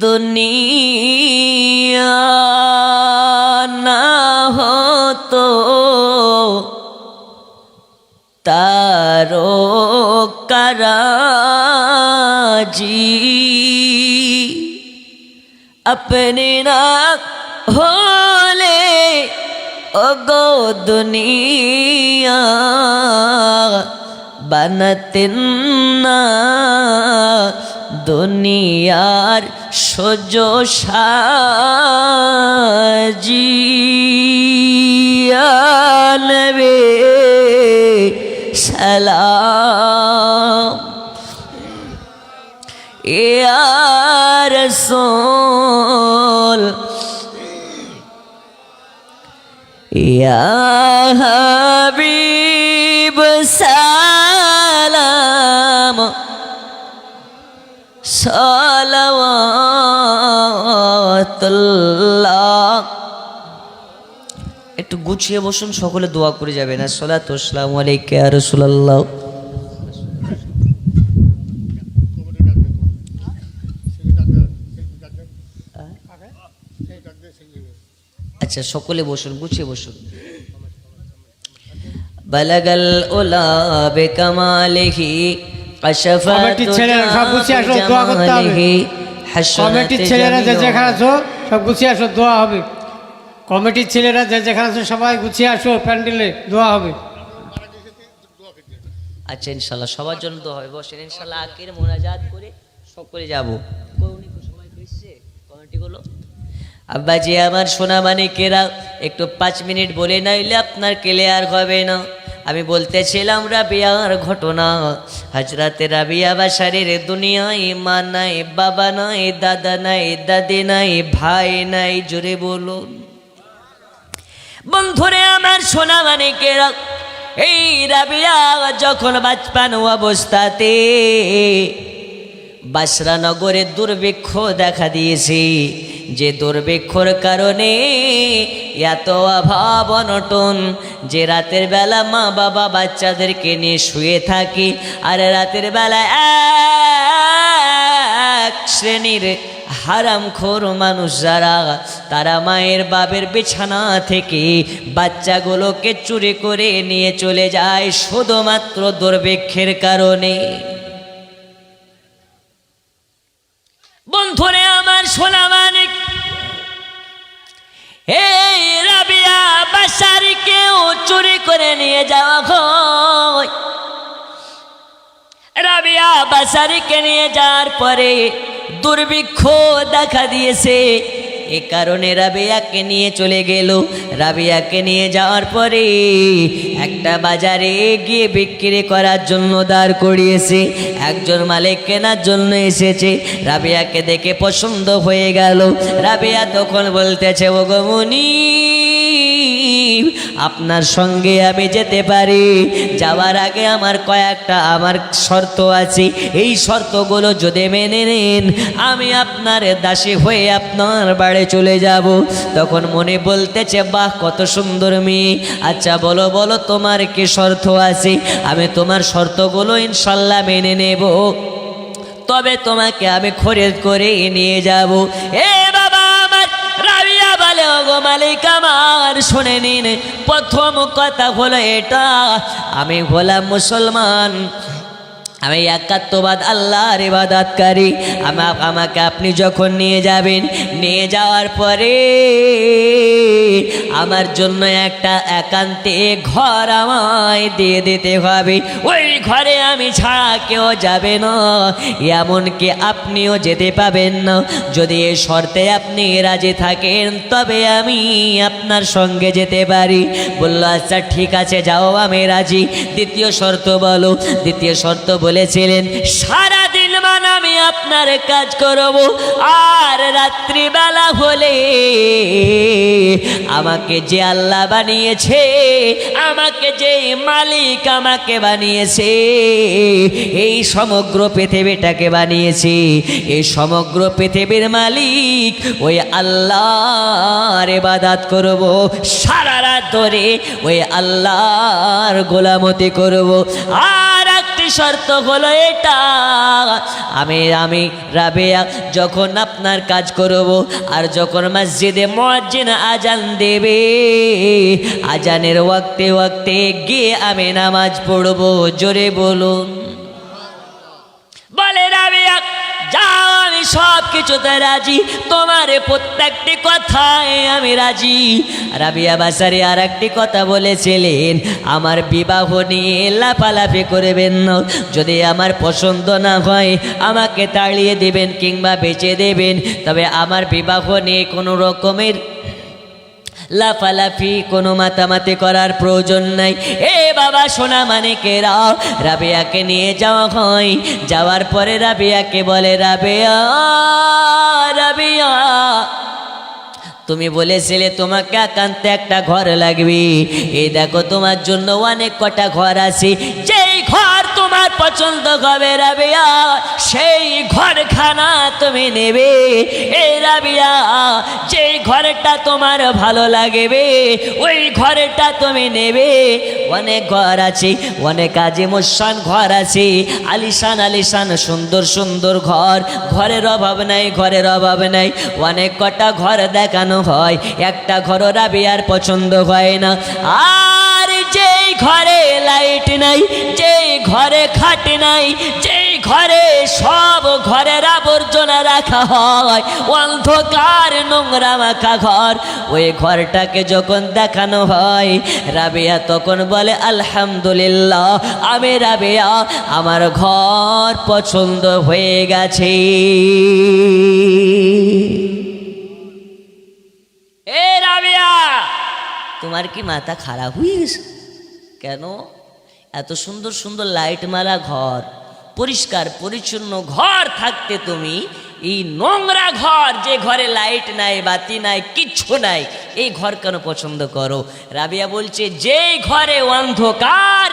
দুনিয়া না হতো তারকারাজি আপনি না হলে ওগো দুনিয়া বানাতেন না দুনিয়ার সোজো সাজি ইয়া নবী সালাম ইয়া রাসূল ইয়া হাবিব সালাম সালাওয়াতুল্লাহ একটু গুছিয়ে বসুন সকলে দোয়া করে যাবেন আসসালাতু ওয়াসসালামু আলাইকা ইয়া রাসূলুল্লাহ আচ্ছা সকলে বসুন গুছিয়ে বসুন বালাগাল উলা বিকামালিহি কমিটির ছেলেরা সব গুছিয়ে আসো দোয়া করতে হবে কমিটির ছেলেরা যে যেখানে আছো সব গুছিয়ে আসো দোয়া হবে কমিটির ছেলেরা যে যেখানে আছো সবাই গুছিয়ে আসো প্যান্ডেলে দোয়া হবে আচ্ছা ইনশাআল্লাহ সবার জন্য দোয়া হবে বসেন ইনশাআল্লাহ আখির মোনাজাত করে সকলে যাব সবাই কইছে কমিটিগুলো আব্বাজি আমার সোনা মানিকেরা একটু 5 মিনিট বলে নাইলে আপনার ক্লিয়ার হবে না আমি বলতেছিলাম রাবিয়ার ঘটনা হযরতে রাবিয়া বাশারীর দুনিয়ায় মা নাই বাবা নাই দাদা নাই দাদি নাই ভাই নাই জোরে বলুন বন্ধুরে আমার সোনা মানিকেরা এই রাবিয়া যখন বাঁচপান অবস্থাতে বাসরা নগরে দুর্ভিক্ষ দেখা দিয়েছে যে দুর্ভিক্ষর কারণে এত অভাব অনটন যে রাতের বেলা মা বাবা বাচ্চাদেরকে নিয়ে শুয়ে থাকি আর রাতের বেলা এক শ্রেণীর হারামখোর মানুষ যারা তারা মায়ের বাবের বিছানা থেকে বাচ্চাগুলোকে চুরি করে নিয়ে চলে যায় শুধুমাত্র দুর্ভিক্ষের কারণে বন্ধুরে আমার সোনা মানিক এই রাবিয়া বাশারীকেও চুরি করে নিয়ে যাওয়া হয় রাবিয়া বাশারীকে নিয়ে যাওয়ার পরে দুর্ভিক্ষ দেখা দিয়েছে এ কারণে রাবিয়াকে নিয়ে চলে গেল রাবিয়াকে নিয়ে যাওয়ার পরে একটা বাজারে গিয়ে বিক্রি করার জন্য দাঁড় করিয়েছে একজন মালিক কেনার জন্য এসেছে রাবিয়াকে দেখে পছন্দ হয়ে গেল রাবিয়া তখন বলতেছে ওগো মুনিব আপনার সঙ্গে আমি যেতে পারি যাওয়ার আগে আমার কয়েকটা আমার শর্ত আছে এই শর্তগুলো যদি মেনে নেন আমি আপনার দাসী হয়ে আপনার বাড়ি চলে যাব তখন মনে বলতেছে বাহ কত সুন্দর মেয়ে আচ্ছা বলো বলো তোমার কি শর্ত আছে আমি তোমার শর্তগুলো ইনশাল্লাহ মেনে নেব তবে তোমাকে আমি খরিদ করে নিয়ে যাব এ বাবা আমার রাবিয়া ওগো মালিক আমার শুনে নিন, প্রথম কথা হলো এটা, আমি হলাম মুসলমান, আমি একাত্মবাদ আল্লাহর ইবাদতকারী। আমাকে আপনি যখন নিয়ে যাবেন, নিয়ে যাওয়ার পরে আমার জন্য একটা একান্তে ঘর আমায় দিয়ে দিতে হবে। ওই ঘরে আমি ছাড়া কেউ যাবে না, এমনকি আপনিও যেতে পাবেন না। যদি এই শর্তে আপনি রাজি থাকেন তবে আমি আপনার সঙ্গে যেতে পারি। বলল আচ্ছা ঠিক আছে যাও, আমি রাজি। দ্বিতীয় শর্ত বলো। দ্বিতীয় শর্ত বলেছিলেন সারাদিন মান আমি আপনার কাজ করব, আর রাত্রিবেলা হলে আমাকে যে আল্লাহ বানিয়েছে, আমাকে যে মালিক আমাকে বানিয়েছে, এই সমগ্র পৃথিবীটাকে বানিয়েছে, এই সমগ্র পৃথিবীর মালিক ওই আল্লাহর ইবাদত করব, সারা রাত ধরে ওই আল্লাহর গোলামতি করব। আর একটি শর্ত হলো এটা, আমি রাবেয়া যখন আপনার কাজ করব, আর যখন মসজিদে মুয়াজ্জিন আজান দেবে, আজানের ওয়াক্তে ওয়াক্তে গিয়ে আমি নামাজ পড়ব। জোরে বলুন। বলে রাবেয়া যাও, আমি সব কিছুতে রাজি, তোমার প্রত্যেকটি কথায় আমি রাজি। রাবিয়া বাসারি আর একটি কথা বলেছিলেন, আমার বিবাহ নিয়ে লাফালাফি করবেন না, যদি আমার পছন্দ না হয় আমাকে তাড়িয়ে দেবেন কিংবা বেচে দেবেন, তবে আমার বিবাহ নিয়ে কোনো রকমের লাফালাফি কোনো মাতামাতি করার প্রয়োজন নাই। এ বাবা সোনা মানিকেরা, রাবেয়াকে নিয়ে যাওয়া হয়। যাওয়ার পরে রাবেয়াকে বলে রাবেয়া, রাবেয়া তুমি বলেছিলে তোমাকে একান্তে একটা ঘর লাগবে, এই দেখো তোমার জন্য অনেক কটা ঘর আছে, যেই ঘর তোমার পছন্দ হবে রাবেয়া সেই ঘরখানা তুমি নেবে। এই রাবেয়া যেই ঘরটা তোমার ভালো লাগবে ওই ঘরটা তুমি নেবে। অনেক ঘর আছে, অনেক আজিমুসান ঘর আছে, আলিশান আলিশান সুন্দর সুন্দর ঘর, ঘরের অভাব নাই, ঘরের অভাব নাই। অনেক কটা ঘর দেখানো হয়, একটা ঘর রাবেয়ার পছন্দ হয় না। আর যেই ঘরে লাইট নাই, যেই ঘরে খাট নাই, যেই ঘরে সব ঘরের আবর্জনা রাখা হয়, অন্ধকার নোংরা মাখা ঘর, ওই ঘরটাকে যখন দেখানো হয় রাবেয়া তখন বলে আলহামদুলিল্লাহ, আমি রাবেয়া আমার ঘর পছন্দ হয়ে গেছে। এ রাবেয়া তোমার কি মাথা খারাপ হয়ে গেছে? কেন? এত সুন্দর সুন্দর লাইট মারা ঘর, পরিষ্কার পরিচ্ছন্ন ঘর থাকতে তুমি এই নোংরা ঘর, যে ঘরে লাইট নাই, বাতি নাই, কিচ্ছু নাই, এই ঘর কেন পছন্দ করো? রাবেয়া বলছে যে ঘরে অন্ধকার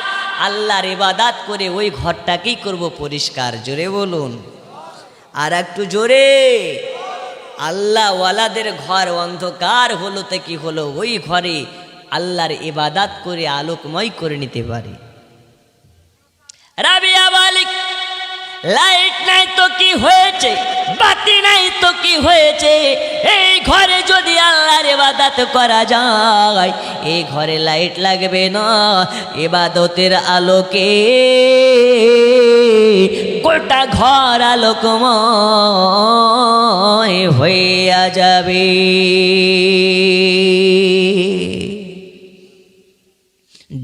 আল্লাহর ইবাদত করে ওই ঘরটাকেই করব পরিষ্কার। জোরে বলুন, আর একটু জোরে। আল্লাহ ওয়ালাদের ঘর অন্ধকার হলো তো কি হলো, ওই ঘরে আল্লাহর ইবাদত করে আলোকময় করে নিতে পারে। রাবেয়া মালিক লাইট নাই তো কি হয়েছে, বাতি নাই তো কি হয়েছে, এই ঘরে যদি আল্লাহর ইবাদত করা যায়, এই ঘরে লাইট লাগবে না, ইবাদতের আলোকে গোটা ঘর আলোকময় হইয়া যাবে।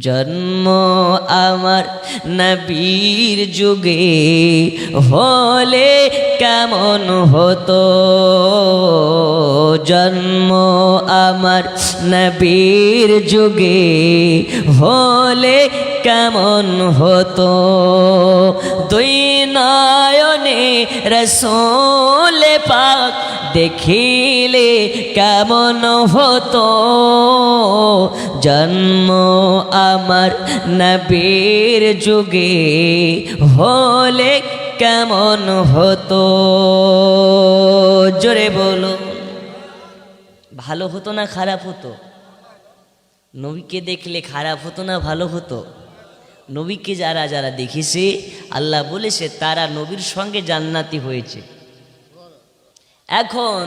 জন্ম আমার নবীর যুগে হলে কেমন হতো, জন্ম আমার নবীর যুগে হলে কেমন হতো, দুই নয়নে রসূল পাক দেখিলে কেমন হতো, জন্ম আমার নবীর যুগে হলে কেমন হতো। জোরে বলো, ভালো হতো না খারাপ হতো? নবীকে দেখলে খারাপ হতো না ভালো হতো? নবীকে যারা যারা দেখেছে আল্লাহ বলেছে তারা নবীর সঙ্গে জান্নাতি হয়েছে। এখন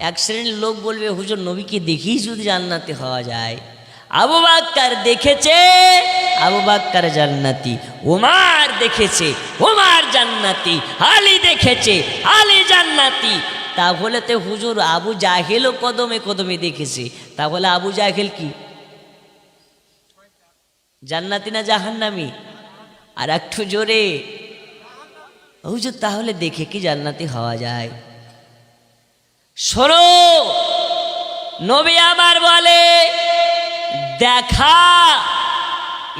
এক শ্রেণীর লোক বলবে হুজুর নবীকে দেখেই যদি জান্নাতে হওয়া যায়। আবু বকর দেখেছে, আবু বকর জান্নাতি। ওমর দেখেছে, ওমর জান্নাতি। আলী দেখেছে, আলী জান্নাতি। তাহলে তো হুজুর আবু জাহেলও কদমে কদমে দেখেছে, তাহলে আবু জাহেল কি জান্নাতি না জাহান্নামী? আর একটু জোরে হুজুর তাহলে দেখে কি জান্নাতি হওয়া যায়? শোনো, নবী আমার বলে देखा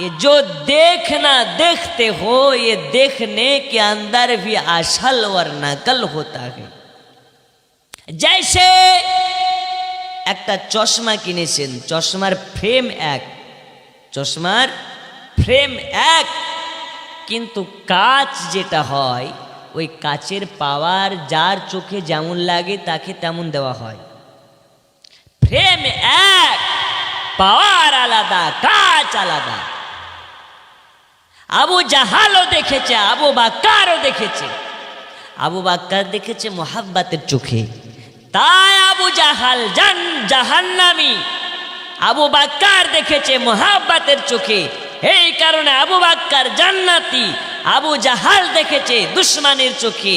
ये जो देखना देखते हो ये देखने के अंदर भी असल और नकल होता है। जैसे একটা চশমা কিনেছেন, চশমার ফ্রেম এক, চশমার ফ্রেম এক, কিন্তু কাঁচ যেটা হয় ওই কাচের পাওয়ার যার চোখে যেমন লাগে তাকে তেমন দেওয়া হয়। ফ্রেম এক, পাওয়ার আলাদা, কাঁচ আলাদা। আবু জাহালও দেখেছে, আবু বকরও দেখেছে। আবু বকর দেখেছে মোহাব্বতের চোখে, তাই আবু জাহাল জাহান্নামী। আবু বকর দেখেছে মোহাব্বতের চোখে, এই কারণে আবু বকর জান্নাতি। আবু জাহাল দেখেছে দুশ্মনের চোখে,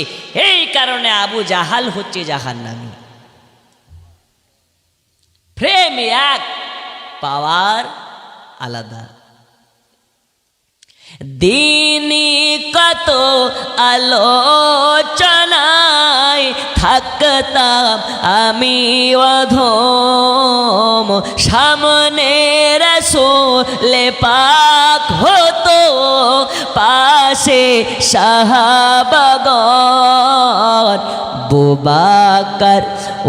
এই কারণে আবু জাহাল হচ্ছে জাহান্নামী। ফ্রেম এক, পাওয়ার আলাদা। দিনী কত আলোচনায় থাকতাম আমি অধম, সামনে রাসূলে পাক হতো, পাশে সাহাবাগণ, আবু বকর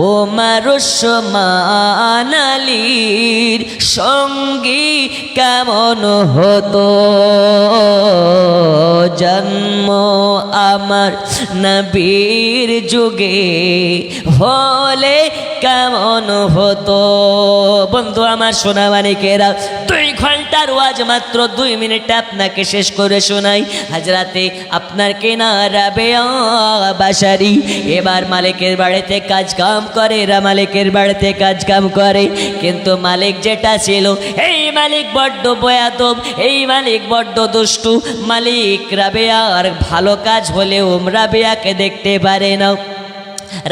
ওমর ওসমান আলীর সঙ্গী কেমন হতো, জন্ম আমার নবীর যুগে হলে কেমন হতো। বন্ধু আমার সোনা মানিকেরা, 2 ঘন্টার ওয়াজ মাত্র 2 মিনিটে আপনাকে শেষ করে শোনাই। হাজরাতে আপনার কেনা রাবেয়া বাসারি এবার মালিকের বাড়িতে কাজ কাম করে, এরা মালিকের বাড়িতে কাজ কাম করে, কিন্তু মালিক যেটা ছিল এই মালিক বড্ড বয়াদব, এই মালিক বড্ড দুষ্টু। মালিক রাবেয়ার ভালো কাজ হলেও রাবেয়াকে দেখতে পারে না।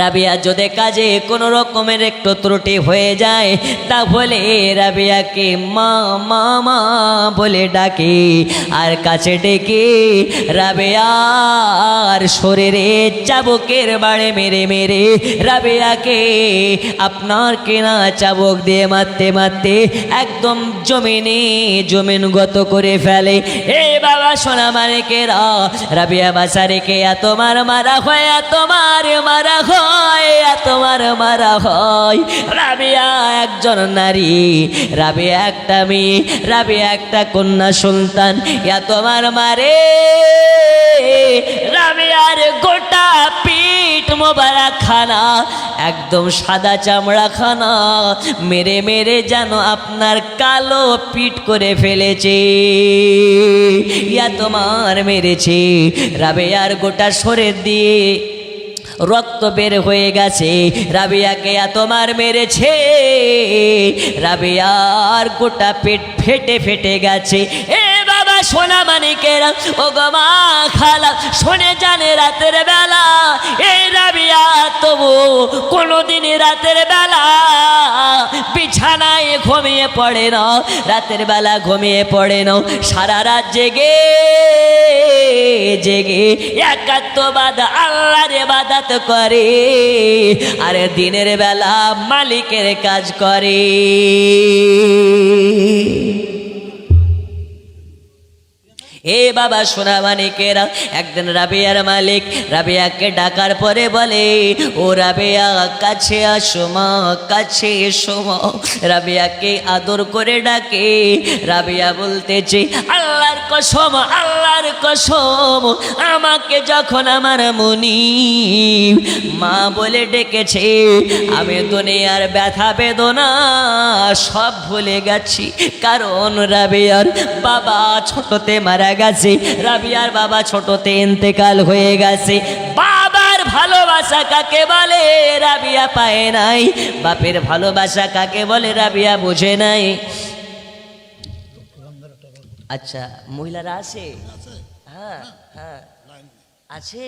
রাবিয়া যদি কাজে কোনো রকমের একটু ত্রুটি হয়ে যায় তাহলে রাবিয়াকে মা মা মা বলে ডাকে, আর কাছে ডেকে রাবিয়ার শরীরে চাবুকের বাড়ে মেরে মেরে রাবিয়াকে আপনার কেনা চাবুক দিয়ে মারতে মারতে একদম জমিনগত করে ফেলে। এ বাবা সোনা মানিকেরা, রাবিয়া বাসারিকে এত মারা হয়, এত মারা হয়, তোমার মারা হয়। রাবিয়া একজন নারী, রাবিয়া একটা মেয়ে, রাবিয়া একটা কন্যা সন্তান, তোমার মারে রাবিয়ার গোটা পিঠ মোবারক খানা একদম সাদা চামড়া খানা মেরে মেরে যেন আপনার কালো পিঠ করে ফেলেছে। তোমার মেরেছে, রাবিয়ার গোটা শরীর দিয়ে রক্ত বের হয়ে গেছে, রাবিয়াকে তোমার মেরেছে, রাবিয়ার গোটা পেট ফেটে ফেটে গেছে। এ বাবা সোনা মানিকেরা, ও গো মা খালা শুনে জানে রাতের বেলা এই রাবিয়া তবু কোনোদিন রাতের বেলা বিছানায় ঘুমিয়ে পড়ে না, রাতের বেলা ঘুমিয়ে পড়ে না, সারা রাত জেগে জেগে একাত্মবাদ আল্লাহর ইবাদত করে, আর দিনের বেলা মালিকের কাজ করে। এ বাবা সোনা মানিকেরা, একদিন রাবিয়ার মালিক রাবিয়াকে ডাকার পরে বলে, ও রাবিয়া কাছে আসো মা, কাছে এসো মা। রাবিয়াকে আদর করে ডাকে, রাবিয়া বলতেছে, আল্লাহর কসম, আল্লাহর কসম, আমাকে যখন আমার মুনিব মা বলে ডেকেছে আমি দুনিয়ার ব্যথা বেদনা সব ভুলে গেছি, কারণ রাবিয়ার বাবা ছোটতে মারা গেছে, রাবিয়ার বাবা ছোটতে ইন্তেকাল হয়ে গেছে। বাবার ভালোবাসা কাকে বলে রাবিয়া পায় নাই, বাপের ভালোবাসা কাকে বলে রাবিয়া বোঝে নাই। আচ্ছা মহিলারা আছে? হ্যাঁ হ্যাঁ আছে।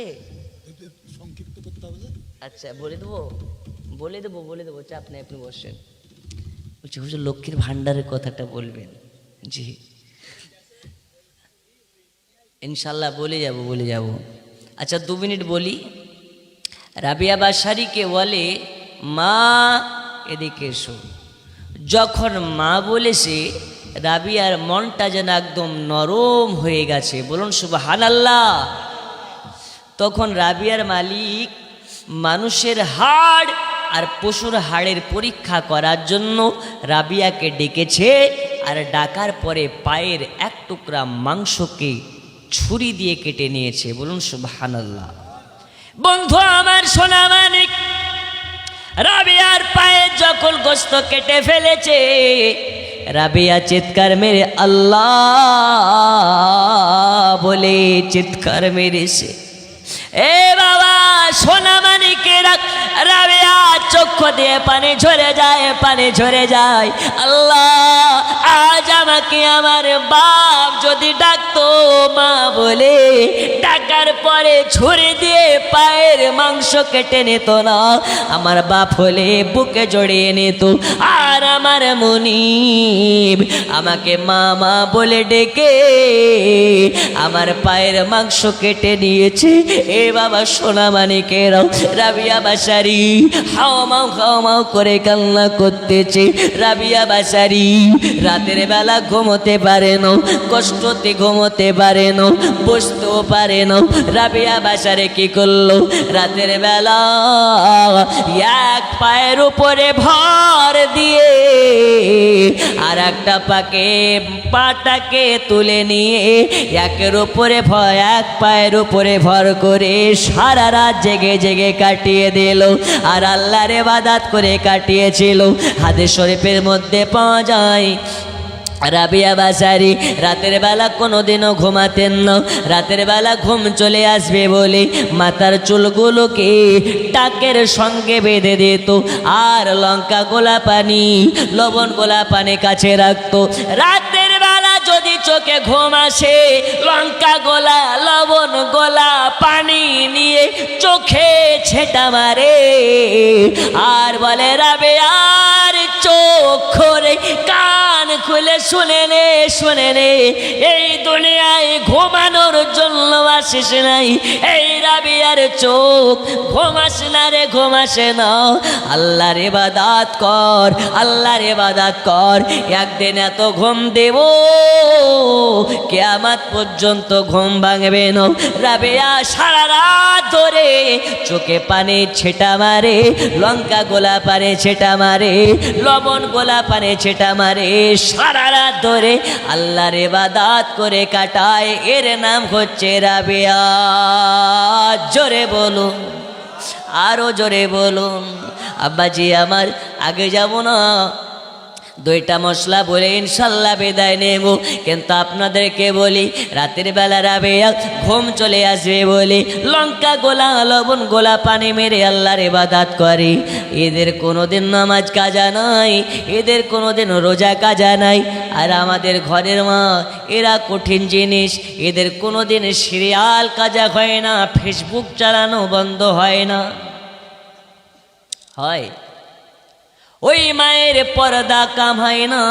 আচ্ছা বলে দেবো বলে দেবো, চাপ নেই, আপনি বসেন। বলছি হুজুর লক্ষ্মীর ভান্ডারের কথাটা বলবেন? জি ইনশাল্লাহ বলে যাব। আচ্ছা 2 মিনিট বলি। রাবিয়া বাসারিকে বলে মা এদিকে এসো। যখন মা বলেছে রাবিয়ার মনটা যেন একদম নরম হয়ে গেছে, বলুন সুবহানাল্লাহ। তখন রাবিয়ার মালিক মানুষের হাড় আর পশুর হাড়ের পরীক্ষা করার জন্য রাবিয়াকে ডেকেছে, আর ডাকার পরে পায়ের এক টুকরা মাংসকে ছুরি দিয়ে কেটে নিয়েছে, বলুন সুবহানাল্লাহ। বন্ধু আমার সোনা মানিক, রাবিয়ার পায়ে যখন গোশত কেটে ফেলেছে, রাবিয়া চিৎকার মেরে আল্লাহ বলে চিৎকার মেরেছে। এ বাবা সোনা মানিকেরা, রাবিয়া চক্ষু দিয়ে পানি ঝরে যায়। আল্লাহ আজ আমাকে আমার বাপ যদি ডাকতো মা বলে, ডাকার পরে ছুরি দিয়ে পায়ের মাংস কেটে নিত না, আমার বাপ হলে বুকে জড়িয়ে নিত। আর আমার মুনিব আমাকে মামা বলে ডেকে আমার পায়ের মাংস কেটে নিয়েছে। এ বাবা সোনা মানিকেরাও, রাবিয়া বাসারি হাওমাও করে কান্না করতেছে। রাবিয়া বাসারি রাতের বেলা ঘুমোতে পারে না, কষ্টতে ঘুমোতে পারে না, বসতেও পারে না। রাবিয়া বাসারে কি করলো, রাতের বেলা এক পায়ের উপরে ভর দিয়ে আর একটা পাটাকে তুলে নিয়ে এক পায়ের উপরে ভর করে সারা রাত জেগে কাটিয়ে দিল, আর আল্লাহর ইবাদত করে কাটিয়েছিল। হাদিস শরীফের মধ্যে পাওয়া যায় রাবিয়া বাসারি রাতের বেলা কোনোদিনও ঘুমাতেন না। রাতের বেলা ঘুম চলে আসবে বলে মাথার চুলগুলোকে টাকের সঙ্গে বেঁধে দিত, আর লঙ্কা গোলা পানি, লবণ গোলা পানি কাছে রাখতো। রাতের বেলা যদি চোখে ঘুম আসে, লঙ্কা গোলা লবণ গোলা পানি নিয়ে চোখে ছেটা মারে, আর বলে রাবিয়ার চোখ খোলে কান খুলে শুনে নে, এই দুনিয়ায় ঘুমানোর জন্য আসিস নাই। এই রাবিয়ার চোখ ঘুমাসে না রে, ঘুমাসে না। আল্লাহর ইবাদত কর, একদিন এত ঘুম দেব কিয়ামত পর্যন্ত ঘুম ভাঙবে না। রাবিয়া সারা রাত ধরে চোখে পানি ছেটা মারে, লঙ্কা গোলা পানি ছেটা মারে, লবণ গোলা পানি ছেটা মারে, সারা রাত ধরে আল্লাহর ইবাদত করে কাটায়। এর নাম হচ্ছে রাবিয়া। জোরে বলুন, আরো জোরে বলুন। আব্বাজি আমার, আগে যাব না, 2টা মশলা বলে ইনশাল্লাহ বিদায় নেব। কিন্তু আপনাদেরকে বলি, রাতের বেলা রাবিয়া ঘুম চলে আসবে বলে লঙ্কা গোলা লবণ গোলা পানি মেরে আল্লাহর ইবাদত করে। এদের কোনোদিন নামাজ কাজা নাই, এদের কোনোদিন রোজা কাজা নাই। আর আমাদের ঘরের মা এরা কঠিন জিনিস, এদের কোনোদিন সিরিয়াল কাজা হয় না, ফেসবুক চালানো বন্ধ হয় না। হয় ওই মায়ের পর্দা কাম হয় না।